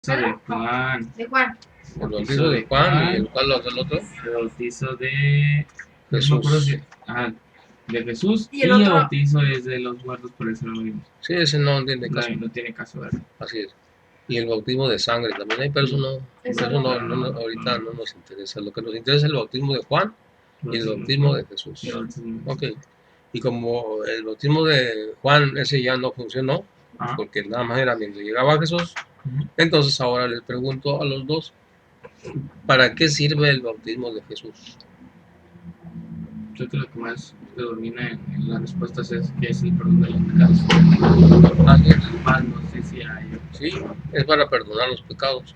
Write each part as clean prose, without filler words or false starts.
de Juan. De Juan. El bautizo de Juan y el cual es el otro. El bautizo de Jesús. No me acuerdo si, de Jesús. Y el otro- bautizo es de los muertos, por eso no lo vimos. Sí, ese no tiene caso. No tiene caso, ¿verdad? Así es. Y el bautismo de sangre también hay, pero eso no, Eso eso no. ahorita no nos interesa. Lo que nos interesa es el bautismo de Juan y el bautismo de Jesús. El bautismo de- Ok. Y como el bautismo de Juan, ese ya no funcionó, Ajá. porque nada más era mientras llegaba Jesús, Ujú. entonces ahora les pregunto a los dos, ¿para qué sirve el bautismo de Jesús? Creo que lo que más predomina en las respuestas es que es el perdón de los pecados. Así es. Más no sé si hay. Sí, es para perdonar los pecados.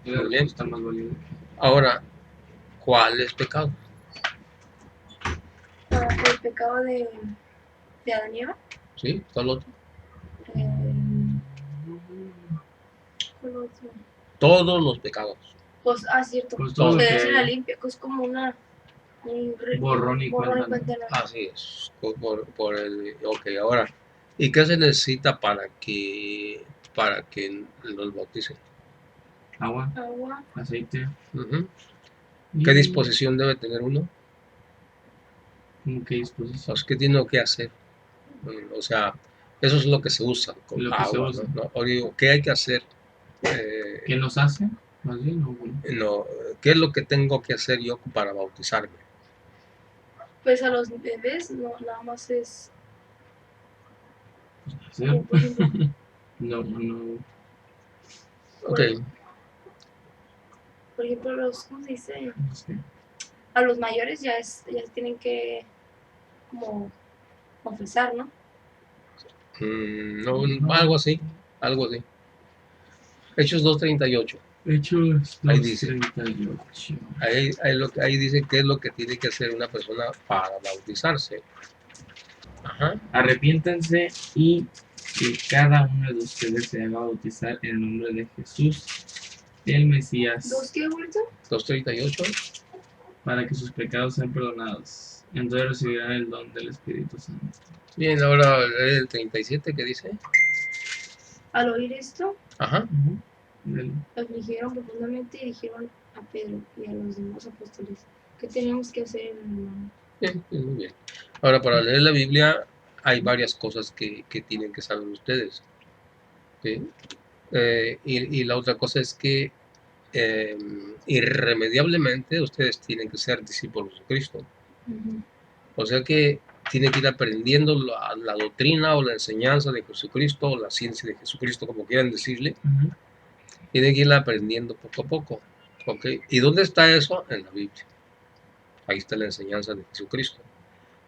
La Muy bien. respuesta más válida. Ahora, ¿cuál es pecado? El pecado de Adán y Eva. ¿Sí? ¿Cuál otro? ¿Cuál otro? Todos los pecados. Pues, cierto. Pues todo Se lo que- hace la limpia, que es como una. Borrón y cuenta cuenta. Así es. Ok, ahora, ¿y qué se necesita para que los bauticen? Agua, Agua. aceite. Ujú. y- ¿Qué disposición debe tener uno? ¿Cómo qué disposición? Pues, ¿qué tiene que hacer? O sea, eso es lo que se usa con Lo que se agua, usa. ¿no? O digo, ¿qué hay que hacer? ¿Qué nos hace? Más bien, no, bueno. No, ¿qué es lo que tengo que hacer yo para bautizarme? Pues a los bebés no, nada más es. Hacer. Como por ejemplo, No. Ok, por ejemplo, ¿cómo se dice? No sé. A los mayores ya tienen que como confesar, ¿no? no, algo así. Hechos 2:38. Hechos Ahí dice. 2:38. Ahí dice qué es lo que tiene que hacer una persona para bautizarse. Ajá. Arrepiéntanse y que cada uno de ustedes se haga bautizar en el nombre de Jesús, el Mesías, ¿Dos qué, bonito? 2:38. para que sus pecados sean perdonados. Entonces recibirán el don del Espíritu Santo. Bien, ahora el 37 que dice. Al oír esto, Ajá. Del- afligieron profundamente y dijeron a Pedro y a los demás apóstoles qué teníamos que hacer en el mundo. Bien, muy bien. Ahora, para leer la Biblia hay varias cosas que tienen que saber ustedes. ¿Sí? Y la otra cosa es que irremediablemente ustedes tienen que ser discípulos de Cristo. O sea que tienen que ir aprendiendo la doctrina o la enseñanza de Jesucristo o la ciencia de Jesucristo, como quieran decirle. Ujú. Tienen que irla aprendiendo poco a poco. ¿Ok? ¿Y dónde está eso? En la Biblia. Ahí está la enseñanza de Jesucristo.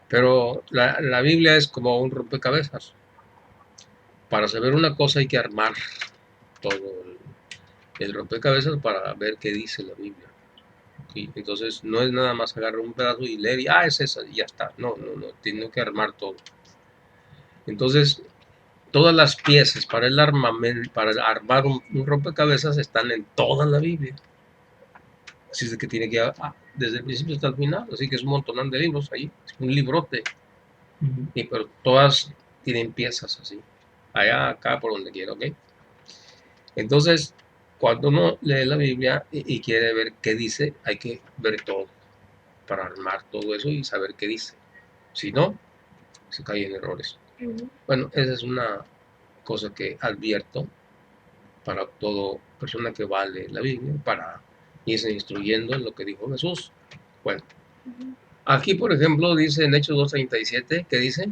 Pero la Biblia es como un rompecabezas. Para saber una cosa hay que armar todo el rompecabezas para ver qué dice la Biblia. ¿Sí? Entonces no es nada más agarrar un pedazo y leer y es esa y ya está. No, tiene que armar todo. Entonces todas las piezas para el armamento, para armar un rompecabezas están en toda la Biblia. Así es de que tiene que desde el principio hasta el final, así que es un montón de libros ahí, es un librote. Ujú. Pero todas tienen piezas así, allá, acá, por donde quiera, ¿ok? Entonces, cuando uno lee la Biblia y quiere ver qué dice, hay que ver todo para armar todo eso y saber qué dice. Si no, se cae en errores. Bueno, esa es una cosa que advierto para toda persona que va a leer la Biblia, para irse instruyendo en lo que dijo Jesús. Bueno, aquí, por ejemplo, dice en Hechos 2:37, ¿qué dice?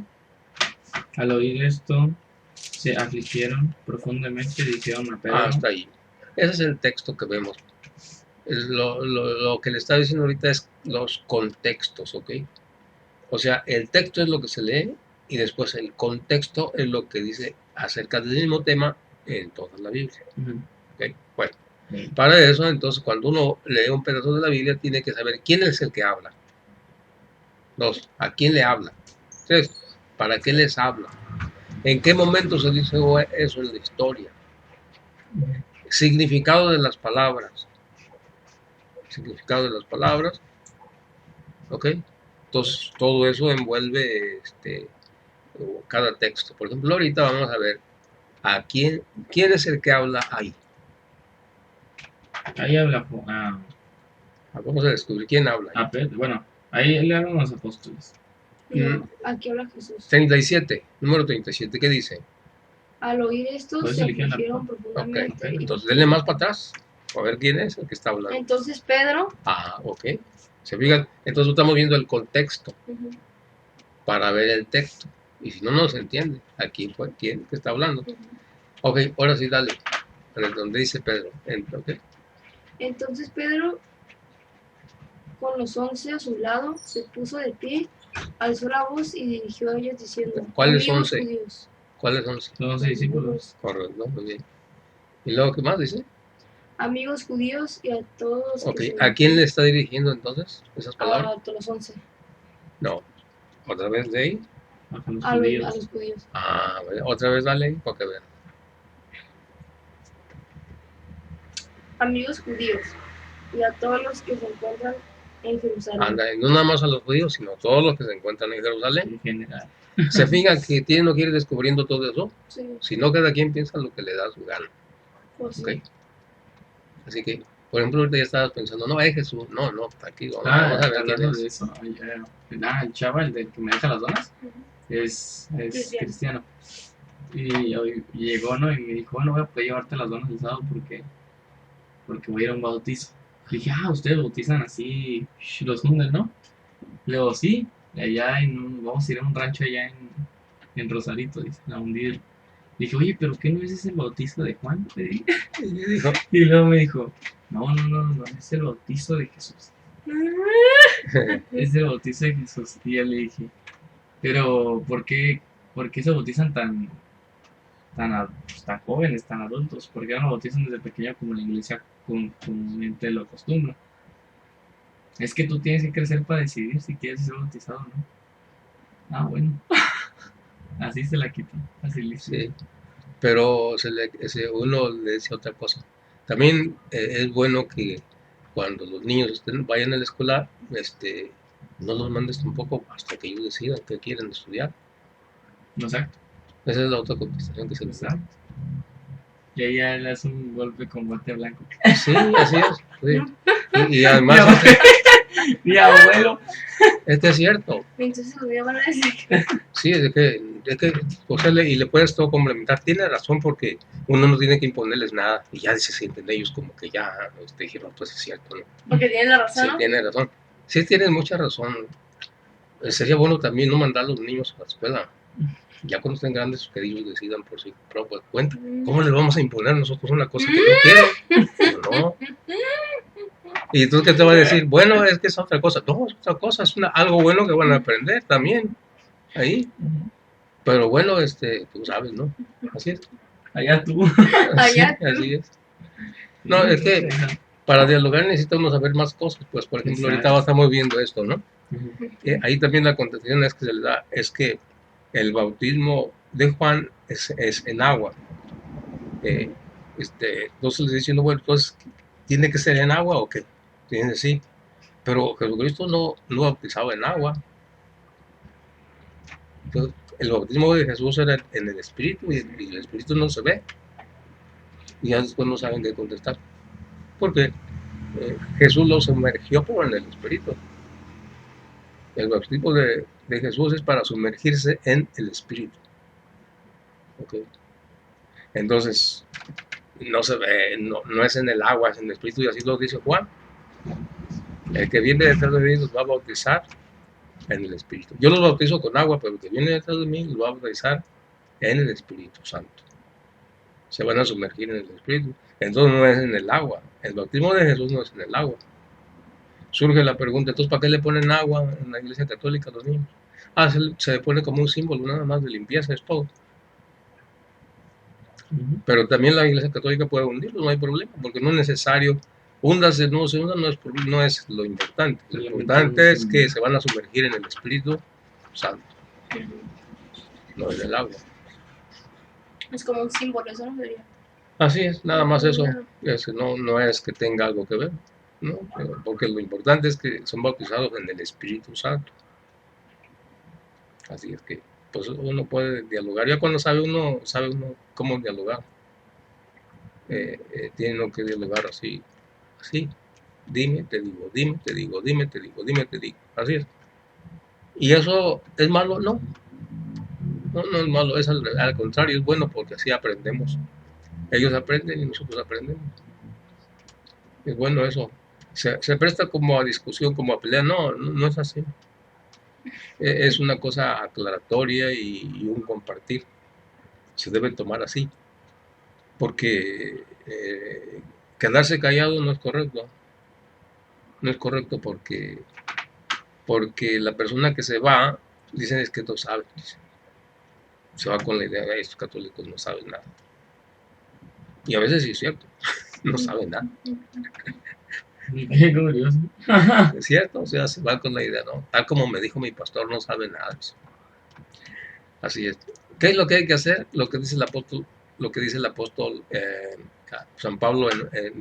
Al oír esto, se afligieron profundamente y dijeron a Pedro. Hasta ahí. Ese es el texto que vemos. Lo que le está diciendo ahorita es los contextos, ¿ok? O sea, el texto es lo que se lee y después el contexto es lo que dice acerca del mismo tema en toda la Biblia. Ujú. ¿Ok? Bueno, para eso, entonces, cuando uno lee un pedazo de la Biblia, tiene que saber quién es el que habla. Dos, ¿a quién le habla? Tres, ¿para qué les habla? ¿En qué momento se dice eso en la historia? Significado de las palabras. ¿Ok? Entonces, todo eso envuelve cada texto. Por ejemplo, ahorita vamos a ver quién es el que habla ahí. Ahí habla Vamos a descubrir quién habla. a Pedro. Bueno, ahí le hablan los apóstoles. No, aquí habla Jesús. 37, número 37, ¿qué dice? Al oír esto Por eso se eligieron a afligieron Ok, profundamente. y entonces denle más para atrás. A ver quién es el que está hablando. Entonces Pedro, Ah, ok. Se fijan, entonces estamos viendo el contexto ujú, para ver el texto. Y si no nos entiende, aquí fue quién que está hablando. ujú. Ok, ahora sí, dale. Donde dice Pedro. Ok. Entonces Pedro, con los 11 a su lado, se puso de pie, alzó la voz y dirigió a ellos diciendo: ¿Cuáles Amigos 11? judíos. ¿Cuáles son? Son 11 discípulos. Correcto, muy bien. ¿Y luego qué más dice? Amigos judíos y a todos los Ok, que ¿a quién le está dirigiendo entonces esas palabras? a los 11, No, otra vez de ahí. A los a judíos. los judíos. Ah, otra vez dale ahí para que vean. Amigos judíos y a todos los que se encuentran en Jerusalén. Anda, y no nada más a los judíos, sino a todos los que se encuentran en Jerusalén. En general. Se fijan que tiene no quiere ir descubriendo todo eso, Sí, sino cada quien piensa lo que le da su gana. pues Ok. sí. Así que, por ejemplo, ahorita ya estabas pensando, no, es Jesús, no, aquí vamos a ver quién Hablando es. de eso, el chaval, el del que me deja las donas, Ujú. es Cristiano. cristiano. Y hoy llegó, ¿no? Y me dijo, no voy a poder llevarte las donas el sábado porque voy a ir a un bautizo. Le dije, ustedes bautizan así los hundes, ¿no? Le digo, sí, allá vamos a ir a un rancho allá en Rosarito, dice, a hundir. Le dije, oye, pero ¿qué no es ese el bautizo de Juan? Le dije. Y dijo, Y luego me dijo, no, es el bautizo de Jesús. Es el bautizo de Jesús. Y yo le dije, pero por qué se bautizan pues, tan jóvenes, tan adultos? ¿Por qué no lo bautizan desde pequeño como la iglesia comúnmente lo acostumbra? Es que tú tienes que crecer para decidir si quieres ser bautizado o no. Bueno. Así se la quitó. Así listo. sí, pero uno le dice otra cosa. También es bueno que cuando los niños vayan a la escuela, no los mandes tampoco hasta que ellos decidan qué quieren estudiar. Exacto. Esa es la otra contestación que se les da. Exacto. Y ahí ya le hace un golpe con guante blanco. Sí, así es. Sí. Y además, Mi abuelo. es cierto. Entonces los días van a decir Sí, o sea, y le puedes todo complementar. Tiene razón porque uno no tiene que imponerles nada y ya se sienten ellos como que ya dijeron, pues es cierto, ¿no? porque tienen la razón, Sí, ¿no? tiene razón. Sí, tienes mucha razón. Sería bueno también no mandar a los niños a la escuela. Ya cuando estén grandes, que ellos decidan por su propia cuenta. ¿Cómo les vamos a imponer a nosotros una cosa que no quieren? No. ¿Y tú qué te va a decir? Bueno, es que es otra cosa. No, es otra cosa, es algo bueno que van a aprender también ahí. Pero bueno, tú sabes, ¿no? Así es. Allá tú. Allá Sí, así es. No, es que para dialogar necesitamos saber más cosas. Pues, por ejemplo, ahorita estamos viendo esto, ¿no? Ahí también la contestación es que se le da, es que el bautismo de Juan es en agua. Entonces les diciendo, bueno, pues, ¿tiene que ser en agua o qué? Tiene sí. Pero Jesucristo no bautizaba en agua. Entonces, el bautismo de Jesús era en el Espíritu y el Espíritu no se ve. Y ya después no saben qué contestar. Porque Jesús lo sumergió por en el Espíritu. El bautismo de Jesús es para sumergirse en el Espíritu. Okay. Entonces, no se ve, no es en el agua, es en el Espíritu, y así lo dice Juan. El que viene detrás de mí los va a bautizar en el Espíritu. Yo los bautizo con agua, pero el que viene detrás de mí los va a bautizar en el Espíritu Santo. Se van a sumergir en el Espíritu. Entonces no es en el agua. El bautismo de Jesús no es en el agua. Surge la pregunta, entonces ¿para qué le ponen agua en la iglesia católica a los niños? Se le pone como un símbolo nada más de limpieza, es todo. Pero también la iglesia católica puede hundirlo, no hay problema, porque no es necesario. Húndase, no se hunda, no es lo importante. Lo importante es que se van a sumergir en el Espíritu Santo, no en el agua. es como un símbolo, eso no sería. Así es, nada más eso. No es que tenga algo que ver, ¿no? Porque lo importante es que son bautizados en el Espíritu Santo. Así es que pues uno puede dialogar. Ya cuando sabe uno cómo dialogar. Tiene uno que dialogar así así. Dime, te digo, dime, te digo, dime, te digo, dime, te digo. Así es. ¿Y eso es malo? No, no es malo, es al contrario, es bueno porque así aprendemos. Ellos aprenden y nosotros aprendemos. Es bueno eso. Se presta como a discusión, como a pelea. No, no es así. Es una cosa aclaratoria y un compartir. Se debe tomar así. Porque quedarse callado no es correcto. No es correcto porque la persona que se va, dicen es que no sabe. Se va con la idea de estos católicos no saben nada. Y a veces sí es cierto, no saben nada. Qué curioso. Es cierto, o sea, se va con la idea, ¿no? Tal como me dijo mi pastor, no sabe nada. Así es. ¿Qué es lo que hay que hacer? Lo que dice el apóstol San Pablo,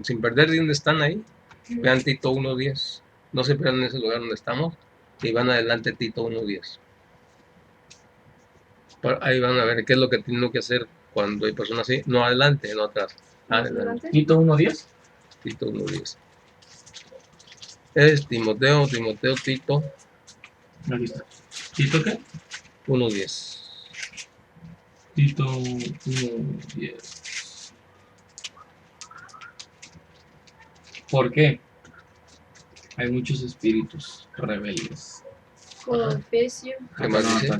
sin perder de dónde están ahí. Vean Tito 1:10. No se pierdan en ese lugar donde estamos y van adelante Tito 1:10. Ahí van a ver qué es lo que tienen que hacer cuando hay personas así. No adelante, no atrás. Adelante. Tito 1:10. Tito 1:10. Es Timoteo, Tito Aquí está. ¿Tito qué? 1:10. Tito 1:10. ¿Por qué? Hay muchos espíritus rebeldes. Confesio. ¿Qué más dice?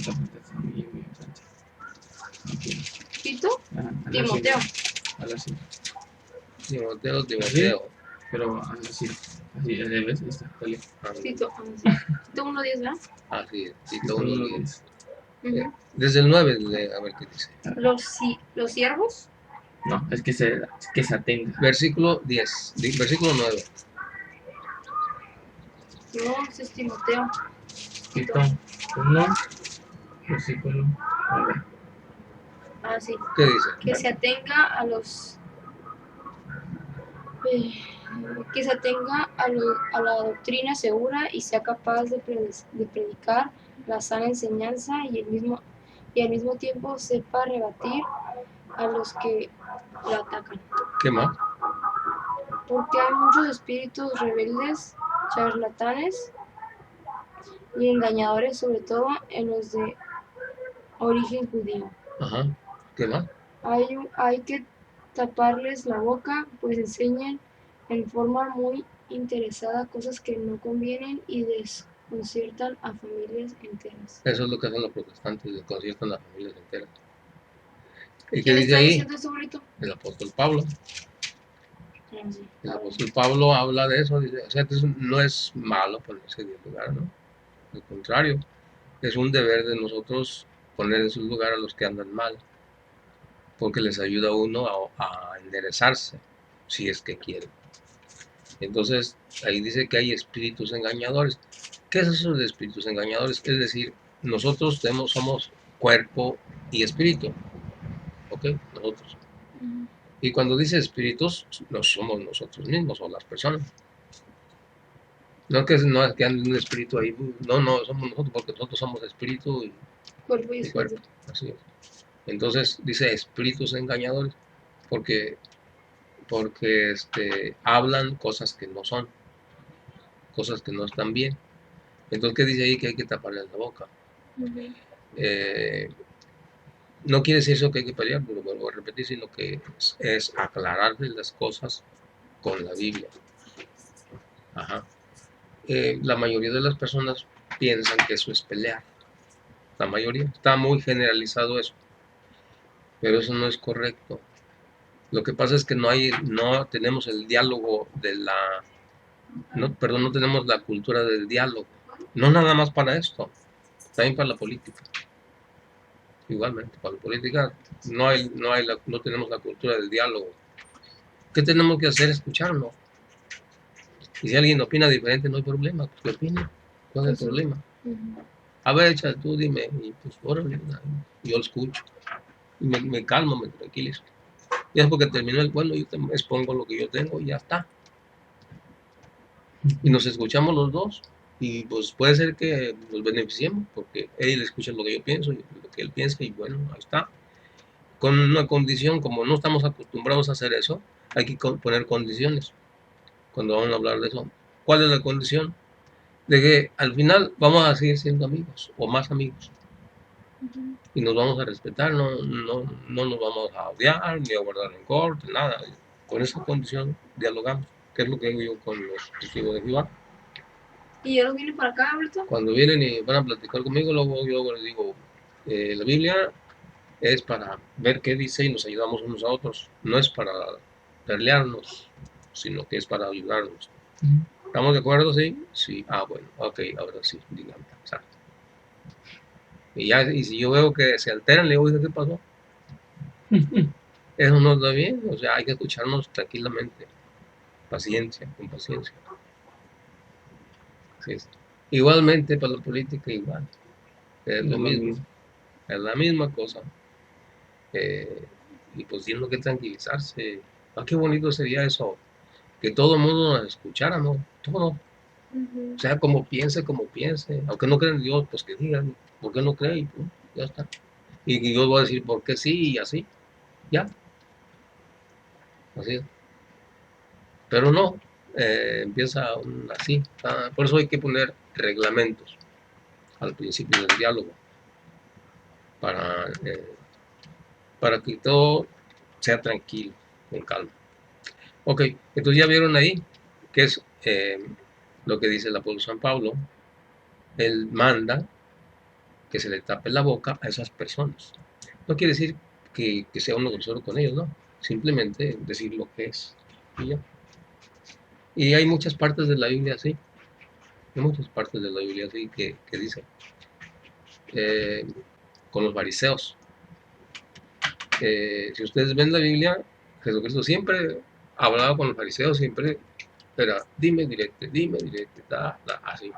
Tito. Ajá, Timoteo. así. Timoteo. Pero así ¿ves? Está, dale. Tito. Tito 1:10, ¿verdad? Así es, Tito 1:10. Ujú. Desde el 9, a ver qué dice. Los siervos. No, es que se atenga. Versículo 10, versículo 9. No, ese es Timoteo. Tito 1, versículo 9. Ah, sí. ¿Qué dice? Que se atenga a los. Que se atenga a la doctrina segura y sea capaz de predicar la sana enseñanza y al mismo tiempo sepa rebatir a los que la atacan. ¿Qué más? Porque hay muchos espíritus rebeldes, charlatanes y engañadores, sobre todo en los de origen judío. Ajá. ¿Qué más? Hay que taparles la boca, pues enseñan en forma muy interesada cosas que no convienen y desconciertan a familias enteras. Eso es lo que hacen los protestantes, desconciertan a las familias enteras. ¿Y qué ¿Quién dice está ahí? diciendo eso ahorita? El apóstol Pablo. Ah, sí. El apóstol Pablo habla de eso, dice, o sea, no es malo ponerse en el lugar, ¿no? Al contrario, es un deber de nosotros poner en su lugar a los que andan mal, porque les ayuda a uno a enderezarse, si es que quiere. Entonces, ahí dice que hay espíritus engañadores. ¿Qué es eso de espíritus engañadores? Es decir, nosotros somos cuerpo y espíritu, ¿ok? Nosotros. Ujú. Y cuando dice espíritus, no somos nosotros mismos o las personas. No es que ande un espíritu ahí, no, somos nosotros porque nosotros somos espíritu Cuerpo y y espíritu. cuerpo. Así es. Entonces dice espíritus engañadores porque hablan cosas que no son, cosas que no están bien. Entonces, ¿qué dice ahí? Que hay que taparles la boca. Ujú. No quiere decir eso que hay que pelear, lo vuelvo a repetir, sino que es aclararles las cosas con la Biblia. Ajá. La mayoría de las personas piensan que eso es pelear. La mayoría. Está muy generalizado eso. Pero eso no es correcto. Lo que pasa es que no tenemos el diálogo no tenemos la cultura del diálogo. No nada más para esto, también para la política. Igualmente, para la política no tenemos la cultura del diálogo. ¿Qué tenemos que hacer? Escucharlo. Y si alguien opina diferente, no hay problema, pues que opine. ¿Cuál es el problema? Ujú. A ver, echa tú, dime, y pues órale, yo lo escucho. Y me calmo, me tranquilizo. Y es porque terminó yo te expongo lo que yo tengo y ya está. Y nos escuchamos los dos. Y pues puede ser que nos beneficiemos, porque él escucha lo que yo pienso y lo que él piensa, y bueno, ahí está. Con una condición, como no estamos acostumbrados a hacer eso, hay que poner condiciones. cuando vamos a hablar de eso. ¿Cuál es la condición? De que al final vamos a seguir siendo amigos o más amigos y nos vamos a respetar, no nos vamos a odiar ni a guardar rencor, nada. Con esa condición dialogamos, que es lo que hago yo con los testigos de Jehová. ¿Y ellos vienen para acá, Alberto? Cuando vienen y van a platicar conmigo, luego yo les digo, la Biblia es para ver qué dice y nos ayudamos unos a otros, no es para pelearnos, sino que es para ayudarnos. ¿Estamos de acuerdo? Sí. Sí. Ah, bueno. Ok, ahora sí, dígame. O sea, y si yo veo que se alteran, le digo, ¿qué pasó? Eso no está bien. O sea, hay que escucharnos tranquilamente. Paciencia, con paciencia. Sí. Igualmente para la política, igual. Es lo mismo. Es la misma cosa. Y pues tiene que tranquilizarse. Ah, qué bonito sería eso. Que todo el mundo nos escuchara, ¿no? Todo. O sea, como piense, aunque no crean en Dios, pues que digan, ¿por qué no creen? Pues, ya está. Y yo voy a decir, ¿por qué sí? Y así, ya, así es. Pero no, empieza así. Por eso hay que poner reglamentos al principio del diálogo, para, eh, para que todo sea tranquilo, con calma. Ok, entonces ya vieron ahí que es lo que dice el apóstol San Pablo. Él manda que se le tape la boca a esas personas. No quiere decir que sea uno grosero con ellos, no. Simplemente decir lo que es. Y ya. Y hay muchas partes de la Biblia así. Hay muchas partes de la Biblia así que dicen. Con los fariseos. Si ustedes ven la Biblia, Jesucristo siempre hablaba con los fariseos, siempre era dime directo, así.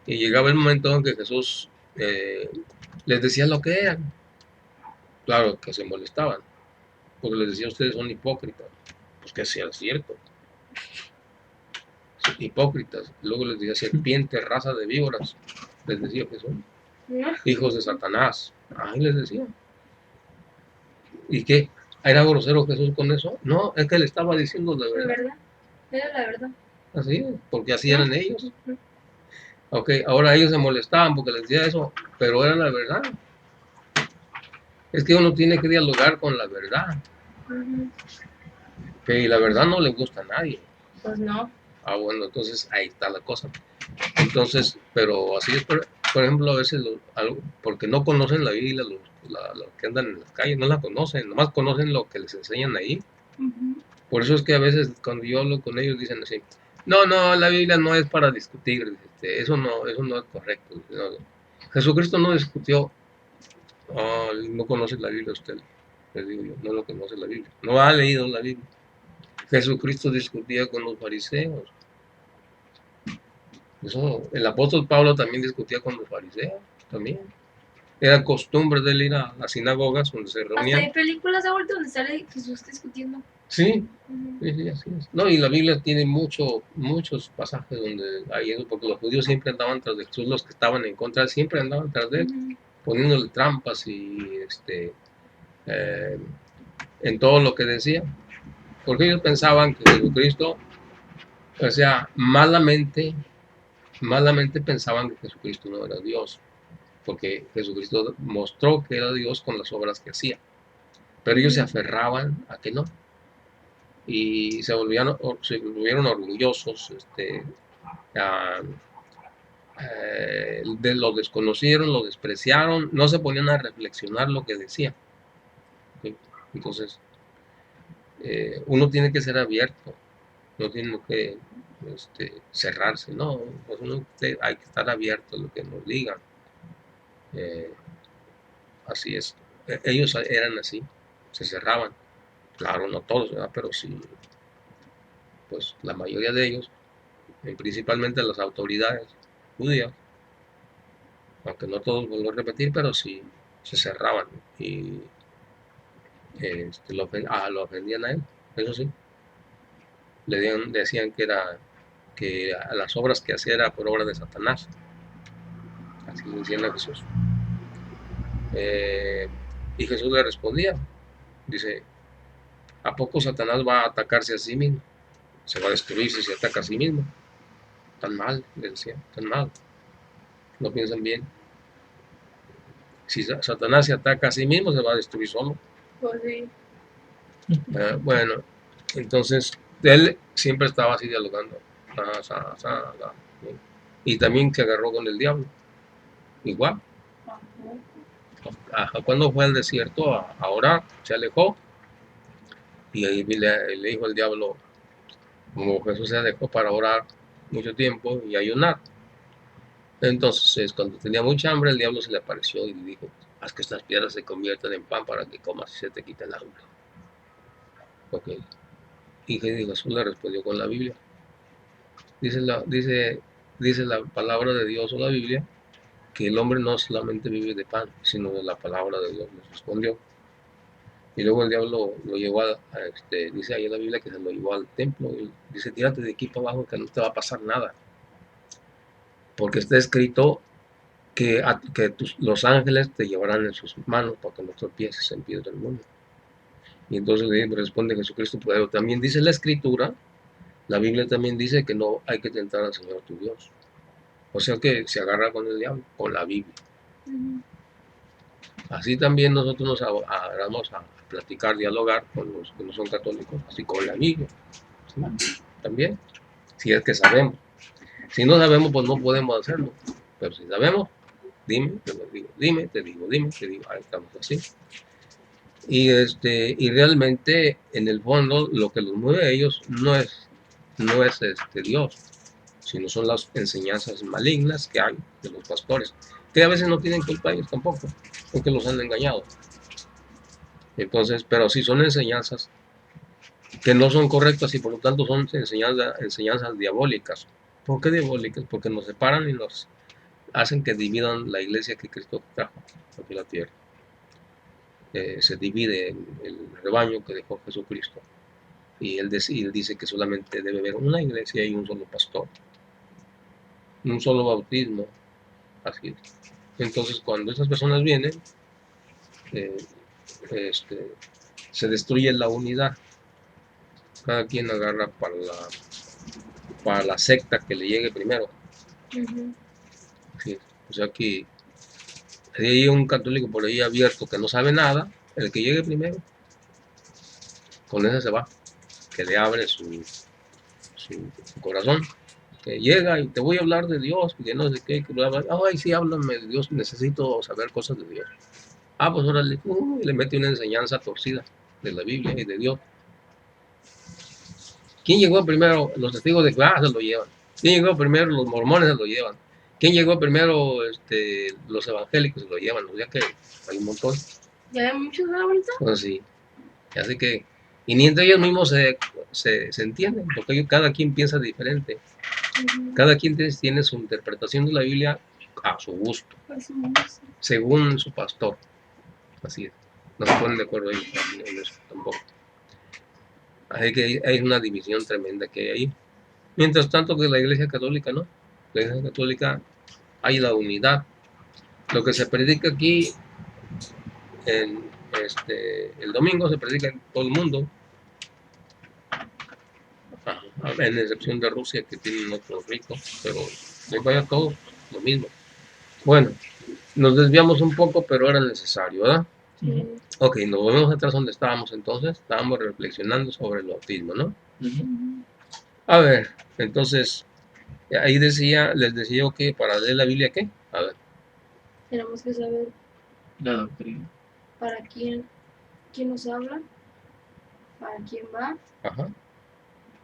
Y llegaba el momento en que Jesús les decía lo que eran. Claro que se molestaban, porque les decía, ustedes son hipócritas. Pues que sea cierto. Hipócritas. Luego les decía, serpiente, raza de víboras. Les decía que son hijos de Satanás. Ahí les decía. ¿Y qué? ¿Era grosero Jesús con eso? No, es que le estaba diciendo la verdad. La verdad, era la verdad. Así es, porque así eran ellos. Ok, ahora ellos se molestaban porque les decía eso, pero era la verdad. Es que uno tiene que dialogar con la verdad. Y la verdad no le gusta a nadie. Pues no. Ah, bueno, entonces ahí está la cosa. Entonces, pero así es, por ejemplo, a veces, porque no conocen la Biblia, los que andan en las calles, no la conocen, nomás conocen lo que les enseñan ahí. Por eso es que a veces cuando yo hablo con ellos dicen así, no, la Biblia no es para discutir, eso no es correcto. No. Jesucristo no discutió, no conoce la Biblia usted, les digo yo, no lo conoce la Biblia, no ha leído la Biblia. Jesucristo discutía con los fariseos. Eso, el apóstol Pablo también discutía con los fariseos, también. Era costumbre de él ir a las sinagogas donde se reunían. Hasta hay películas ahorita donde sale Jesús discutiendo. Sí, sí, así es. No, y la Biblia tiene muchos pasajes donde hay eso, porque los judíos siempre andaban tras de Jesús, los que estaban en contra, siempre andaban tras de él, poniéndole trampas y en todo lo que decía. Porque ellos pensaban que Jesucristo, o sea, malamente pensaban que Jesucristo no era Dios, porque Jesucristo mostró que era Dios con las obras que hacía, pero ellos se aferraban a que no, y se volvieron orgullosos, lo desconocieron, lo despreciaron, no se ponían a reflexionar lo que decía. ¿Sí? Entonces, uno tiene que ser abierto, no tiene que cerrarse, no, pues hay que estar abierto a lo que nos digan. Así es. Ellos eran así, se cerraban. Claro, no todos, ¿verdad? Pero sí, pues la mayoría de ellos, principalmente las autoridades judías, aunque no todos, vuelvo a repetir, pero sí se cerraban y lo ofendían a él, eso sí. Decían que las obras que hacía era por obra de Satanás. Así le decían a Jesús. Y Jesús le respondía, dice, ¿a poco Satanás va a atacarse a sí mismo? se va a destruir si se ataca a sí mismo. Tan mal, le decía, tan mal. No piensan bien. Si Satanás se ataca a sí mismo, se va a destruir solo. Pues sí. Bueno, entonces él siempre estaba así dialogando. Y también se agarró con el diablo. Igual. Cuando fue al desierto a orar, se alejó. Y ahí le dijo el diablo, como Jesús se alejó para orar mucho tiempo y ayunar. Entonces, cuando tenía mucha hambre, el diablo se le apareció y le dijo, haz que estas piedras se conviertan en pan para que comas y se te quite el hambre. Ok. Y Jesús le respondió con la Biblia. Dice la palabra de Dios o la Biblia que el hombre no solamente vive de pan, sino de la palabra de Dios, les respondió. Y luego el diablo lo llevó dice ahí en la Biblia que se lo llevó al templo. Y dice, tírate de aquí para abajo que no te va a pasar nada. Porque está escrito que los ángeles te llevarán en sus manos para que no tropieces en piedra del mundo. Y entonces le responde Jesucristo, pero también dice la Escritura, la Biblia también dice que no hay que tentar al Señor tu Dios. O sea que se agarra con el diablo, con la Biblia. Así también nosotros nos agarramos a platicar, dialogar con los que no son católicos, así con la Biblia. ¿Sí? También, si es que sabemos. Si no sabemos, pues no podemos hacerlo. Pero si sabemos, dime, te lo digo, dime, te digo, ahí estamos así. Y realmente, en el fondo, lo que los mueve a ellos no es Dios, sino son las enseñanzas malignas que hay de los pastores, que a veces no tienen culpa ellos tampoco, porque los han engañado. Entonces, pero sí son enseñanzas que no son correctas y por lo tanto son enseñanzas diabólicas. ¿Por qué diabólicas? Porque nos separan y nos hacen que dividan la iglesia que Cristo trajo aquí a la tierra. Se divide en el rebaño que dejó Jesucristo. Y él dice que solamente debe haber una iglesia y un solo pastor. Un solo bautismo. Así es. Entonces, cuando esas personas vienen, se destruye la unidad. Cada quien agarra para la secta que le llegue primero. Sí. O sea que si hay un católico por ahí abierto que no sabe nada, el que llegue primero, con ese se va, que le abre su corazón, que llega y te voy a hablar de Dios, que no sé qué, ay, sí, háblame de Dios, necesito saber cosas de Dios. Pues órale, le mete una enseñanza torcida de la Biblia y de Dios. ¿Quién llegó primero? Los testigos de Jehová se lo llevan. ¿Quién llegó primero? Los mormones se lo llevan. ¿Quién llegó primero? Los evangélicos se lo llevan. O sea que hay un montón. ¿Ya hay muchos ahorita? Pues sí. Así que, y ni entre ellos mismos se entienden, porque cada quien piensa diferente. Cada quien tiene su interpretación de la Biblia a su gusto, según su pastor. Así es. No se ponen de acuerdo ellos en eso tampoco. Así que hay una división tremenda que hay ahí. Mientras tanto que la Iglesia Católica, ¿no? La Iglesia Católica hay la unidad. Lo que se predica aquí el domingo se predica en todo el mundo, en excepción de Rusia, que tienen otros ricos, pero les vaya todo lo mismo. Bueno, nos desviamos un poco, pero era necesario, ¿verdad? Ok, nos volvemos atrás donde estábamos entonces. Estábamos reflexionando sobre el bautismo, ¿no? A ver, entonces, ahí les decía yo que para leer la Biblia, ¿qué? A ver. Tenemos que saber la doctrina. ¿Para quién nos habla? ¿Para quién va? Ajá.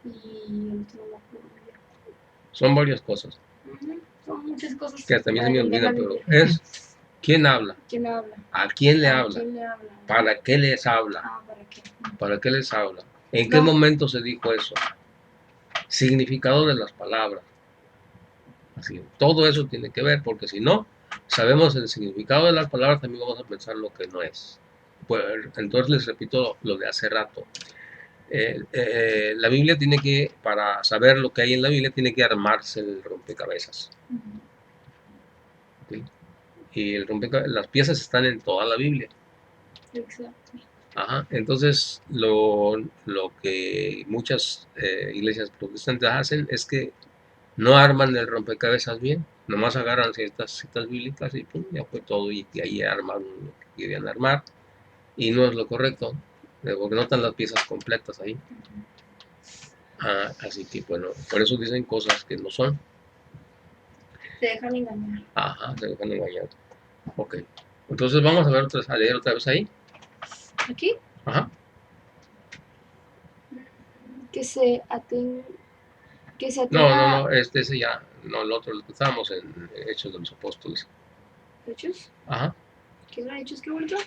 Y son varias cosas. Son muchas cosas que también se me olvida, pero es ¿quién habla? ¿Quién habla? ¿A quién le habla? ¿Quién le habla? ¿Para qué les habla? ¿para qué? ¿Para qué les habla? ¿En qué momento se dijo eso? Significado de las palabras. Así, todo eso tiene que ver, porque si no sabemos el significado de las palabras, también vamos a pensar lo que no es. Pues, entonces les repito lo de hace rato. La Biblia tiene que, para saber lo que hay en la Biblia, tiene que armarse el rompecabezas. ¿Sí? Y las piezas están en toda la Biblia. Exacto. Ajá, entonces lo que muchas iglesias protestantes hacen es que no arman el rompecabezas bien, nomás agarran ciertas citas bíblicas y pum, ya fue todo y ahí armaron lo que querían armar y no es lo correcto, porque no están las piezas completas ahí. Así que bueno, por eso dicen cosas que no son. Se dejan engañar. Ajá, se dejan engañar. Ok, entonces vamos a ver a leer otra vez ahí. Aquí, Ajá. que se aten, que se No, atenga ese ya, no, el otro, estábamos en Hechos de los Apóstoles. hechos. Ajá, ¿Qué eran hechos? ¿Qué bonito?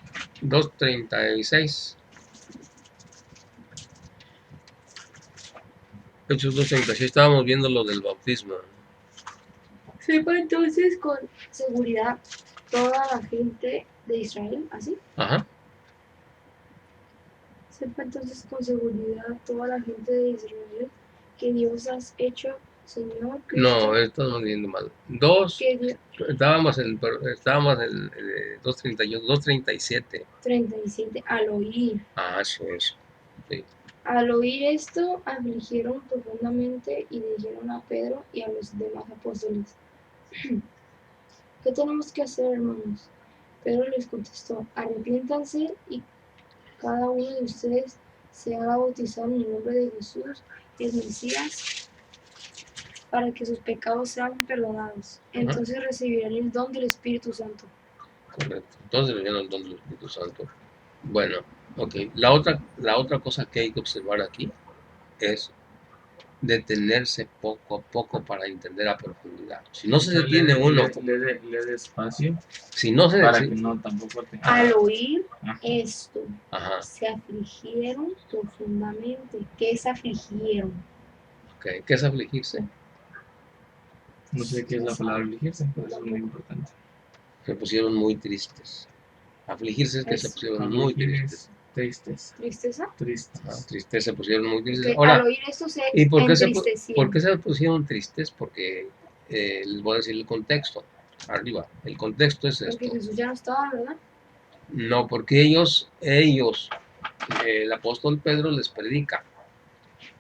2:36. Hechos 2:36, estábamos viendo lo del bautismo. Sepa entonces con seguridad toda la gente de Israel, ¿así? Ajá, Sepa entonces con seguridad toda la gente de Israel que Dios has hecho, Señor Cristo. no, estamos viendo mal. Que Dios, Estábamos en 2:31, 2:37. 37, al oír. Eso, sí. Al oír esto, afligieron profundamente y dijeron a Pedro y a los demás apóstoles, ¿qué tenemos que hacer, hermanos? Pedro les contestó, arrepiéntanse y cada uno de ustedes se haga bautizar en el nombre de Jesús, el Mesías, para que sus pecados sean perdonados. Entonces recibirán el don del Espíritu Santo. Correcto. Entonces viene el don del Espíritu Santo. Bueno, ok. La otra cosa que hay que observar aquí es detenerse poco a poco para entender a profundidad. Si no se detiene uno, Le despacio si no se para que detiene, no tampoco te... Al oír Ajá. esto, ajá, se afligieron profundamente. ¿Qué se afligieron? ok. ¿Qué es afligirse? No sé qué es la palabra afligirse, pero eso es muy importante. Se pusieron muy tristes. Afligirse es que se pusieron muy tristes. Tristes. ¿Tristeza? Tristes. Tristes, se pusieron muy tristes. Que Ahora, al oír esto se ¿y por qué entristecieron. se pusieron tristes? Porque les voy a decir el contexto. Arriba, el contexto es Porque esto. Jesús ya no estaba, ¿verdad? No, porque ellos, el apóstol Pedro les predica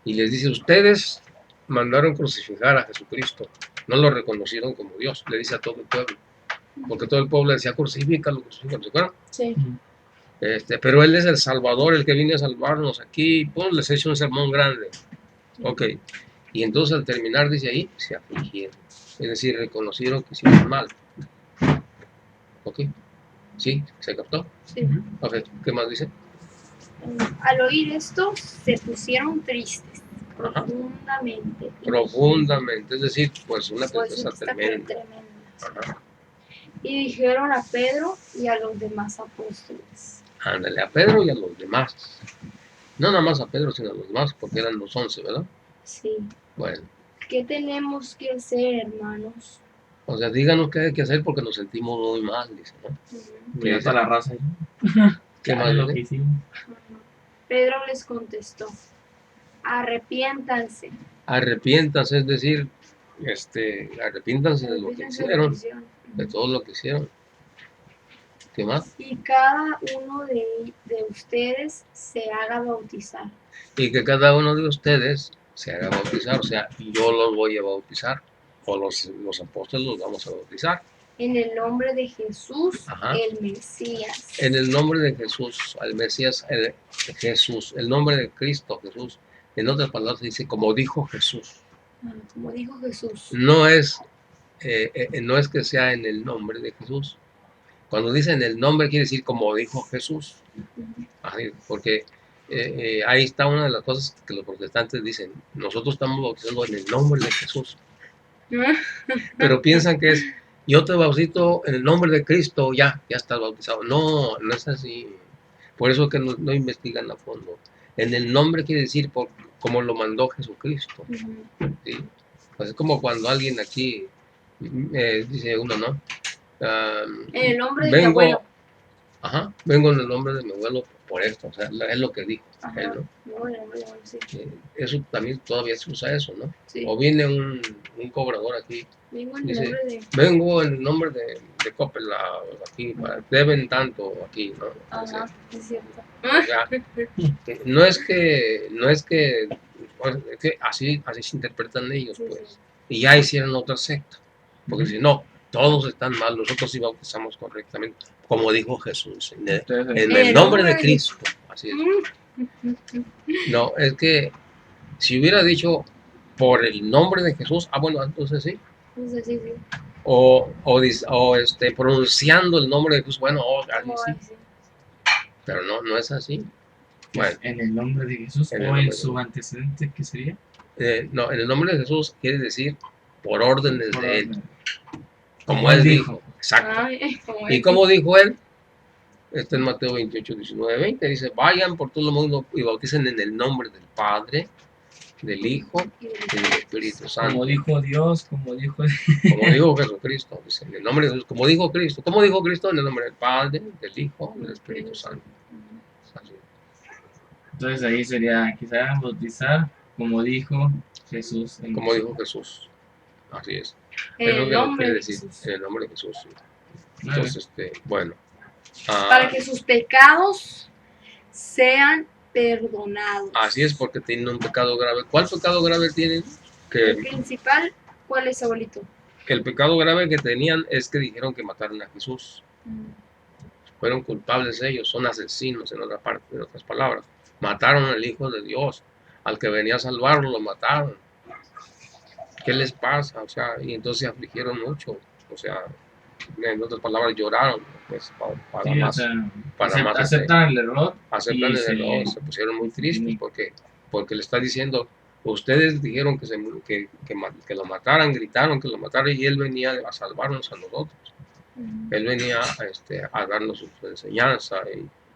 y les dice, ustedes mandaron crucificar a Jesucristo, no lo reconocieron como Dios, le dice a todo el pueblo, porque todo el pueblo decía, crucifícalo, crucifícalo, ¿se acuerdan? Sí. Pero Él es el Salvador, el que viene a salvarnos aquí, pues les he hecho un sermón grande. Ok, y entonces al terminar dice ahí, se afligieron, es decir, reconocieron que hicieron mal. Ok, ¿sí? ¿Se captó? Sí. Ok, ¿qué más dice? Al oír esto, se pusieron tristes, Ajá. profundamente. Profundamente, es decir, pues una Pues tristeza está tremenda. tremenda. Ajá. Y dijeron a Pedro y a los demás apóstoles. Ándale, a Pedro y a los demás. No nada más a Pedro, sino a los demás, porque eran los 11, ¿verdad? Sí. Bueno, ¿Qué tenemos que hacer, hermanos? o sea, díganos qué hay que hacer porque nos sentimos muy mal, dice, ¿no? Mira toda la raza ahí. ¿Qué más lo que dice? hicimos. Pedro les contestó, arrepiéntanse. Arrepiéntanse, es decir, arrepiéntanse de lo que hicieron, de todo lo que hicieron. ¿Qué más? Y cada uno de ustedes se haga bautizar. Y que cada uno de ustedes se haga bautizar, o sea, yo los voy a bautizar, o los apóstoles los vamos a bautizar. En el nombre de Jesús, Ajá. el Mesías. En el nombre de Jesús, al Mesías, Jesús, el nombre de Cristo, Jesús. En otras palabras dice, como dijo Jesús. Como dijo Jesús. No es que sea en el nombre de Jesús. Cuando dice en el nombre quiere decir como dijo Jesús. Así, porque ahí está una de las cosas que los protestantes dicen. Nosotros estamos bautizando en el nombre de Jesús. Pero piensan que es, yo te bautizo en el nombre de Cristo, ya estás bautizado. No, no es así. Por eso que no investigan a fondo. En el nombre quiere decir como lo mandó Jesucristo. ¿Sí? Pues es como cuando alguien aquí dice uno, ¿no? En el nombre de mi abuelo. Ajá, vengo en el nombre de mi abuelo por esto, o sea, es lo que dijo Ajá. él, ¿no? No, el nombre de Dios, sí. Eso también todavía se usa eso, ¿no? Sí. O viene un cobrador aquí, Vengo en el dice, nombre de... vengo en el nombre de Coppel aquí, deben tanto aquí, ¿no? Dice, Ajá, es cierto. o sea, no es que así se interpretan ellos, Sí, pues. sí. Y ya hicieron otra secta. Porque si no, todos están mal, nosotros sí bautizamos correctamente, como dijo Jesús, en el nombre de Cristo. Así es. No, es que si hubiera dicho por el nombre de Jesús, bueno, entonces sí. Entonces, sí, sí. O pronunciando el nombre de Jesús, bueno, ahí sí. Sí. Pero no es así. Bueno, en el nombre de Jesús o en su antecedente, ¿qué sería? No, en el nombre de Jesús quiere decir por órdenes de él. Como él él dijo. Exacto. ¿Y cómo dijo él? Está en Mateo 28, 19, 20. Dice, vayan por todo el mundo y bauticen en el nombre del Padre, del Hijo y del Espíritu Santo. Como dijo Dios, como dijo Jesucristo. Dice, en el nombre de Jesús, como dijo Cristo. ¿Cómo dijo Cristo? En el nombre del Padre, del Hijo y del Espíritu Santo. Así. Entonces ahí sería quizá bautizar como dijo Jesús. Como dijo Jesús. Así es. En el nombre de Jesús. En el nombre de Jesús. Sí. Entonces, bueno. Para que sus pecados sean perdonados. Así es, porque tienen un pecado grave. ¿Cuál pecado grave tienen? El principal, ¿cuál es, abuelito? El pecado grave que tenían es que dijeron que mataron a Jesús. Fueron culpables ellos, son asesinos en otras palabras. Mataron al Hijo de Dios, al que venía a salvarlo, lo mataron. ¿Qué les pasa? O sea, y entonces se afligieron mucho. O sea, en otras palabras, lloraron, pues, para sí, más. O sea, para más aceptan el error. Aceptan el error, se pusieron muy tristes porque le está diciendo, ustedes dijeron que lo mataran, gritaron que lo mataran y él venía a salvarnos a nosotros. Él venía a darnos su enseñanza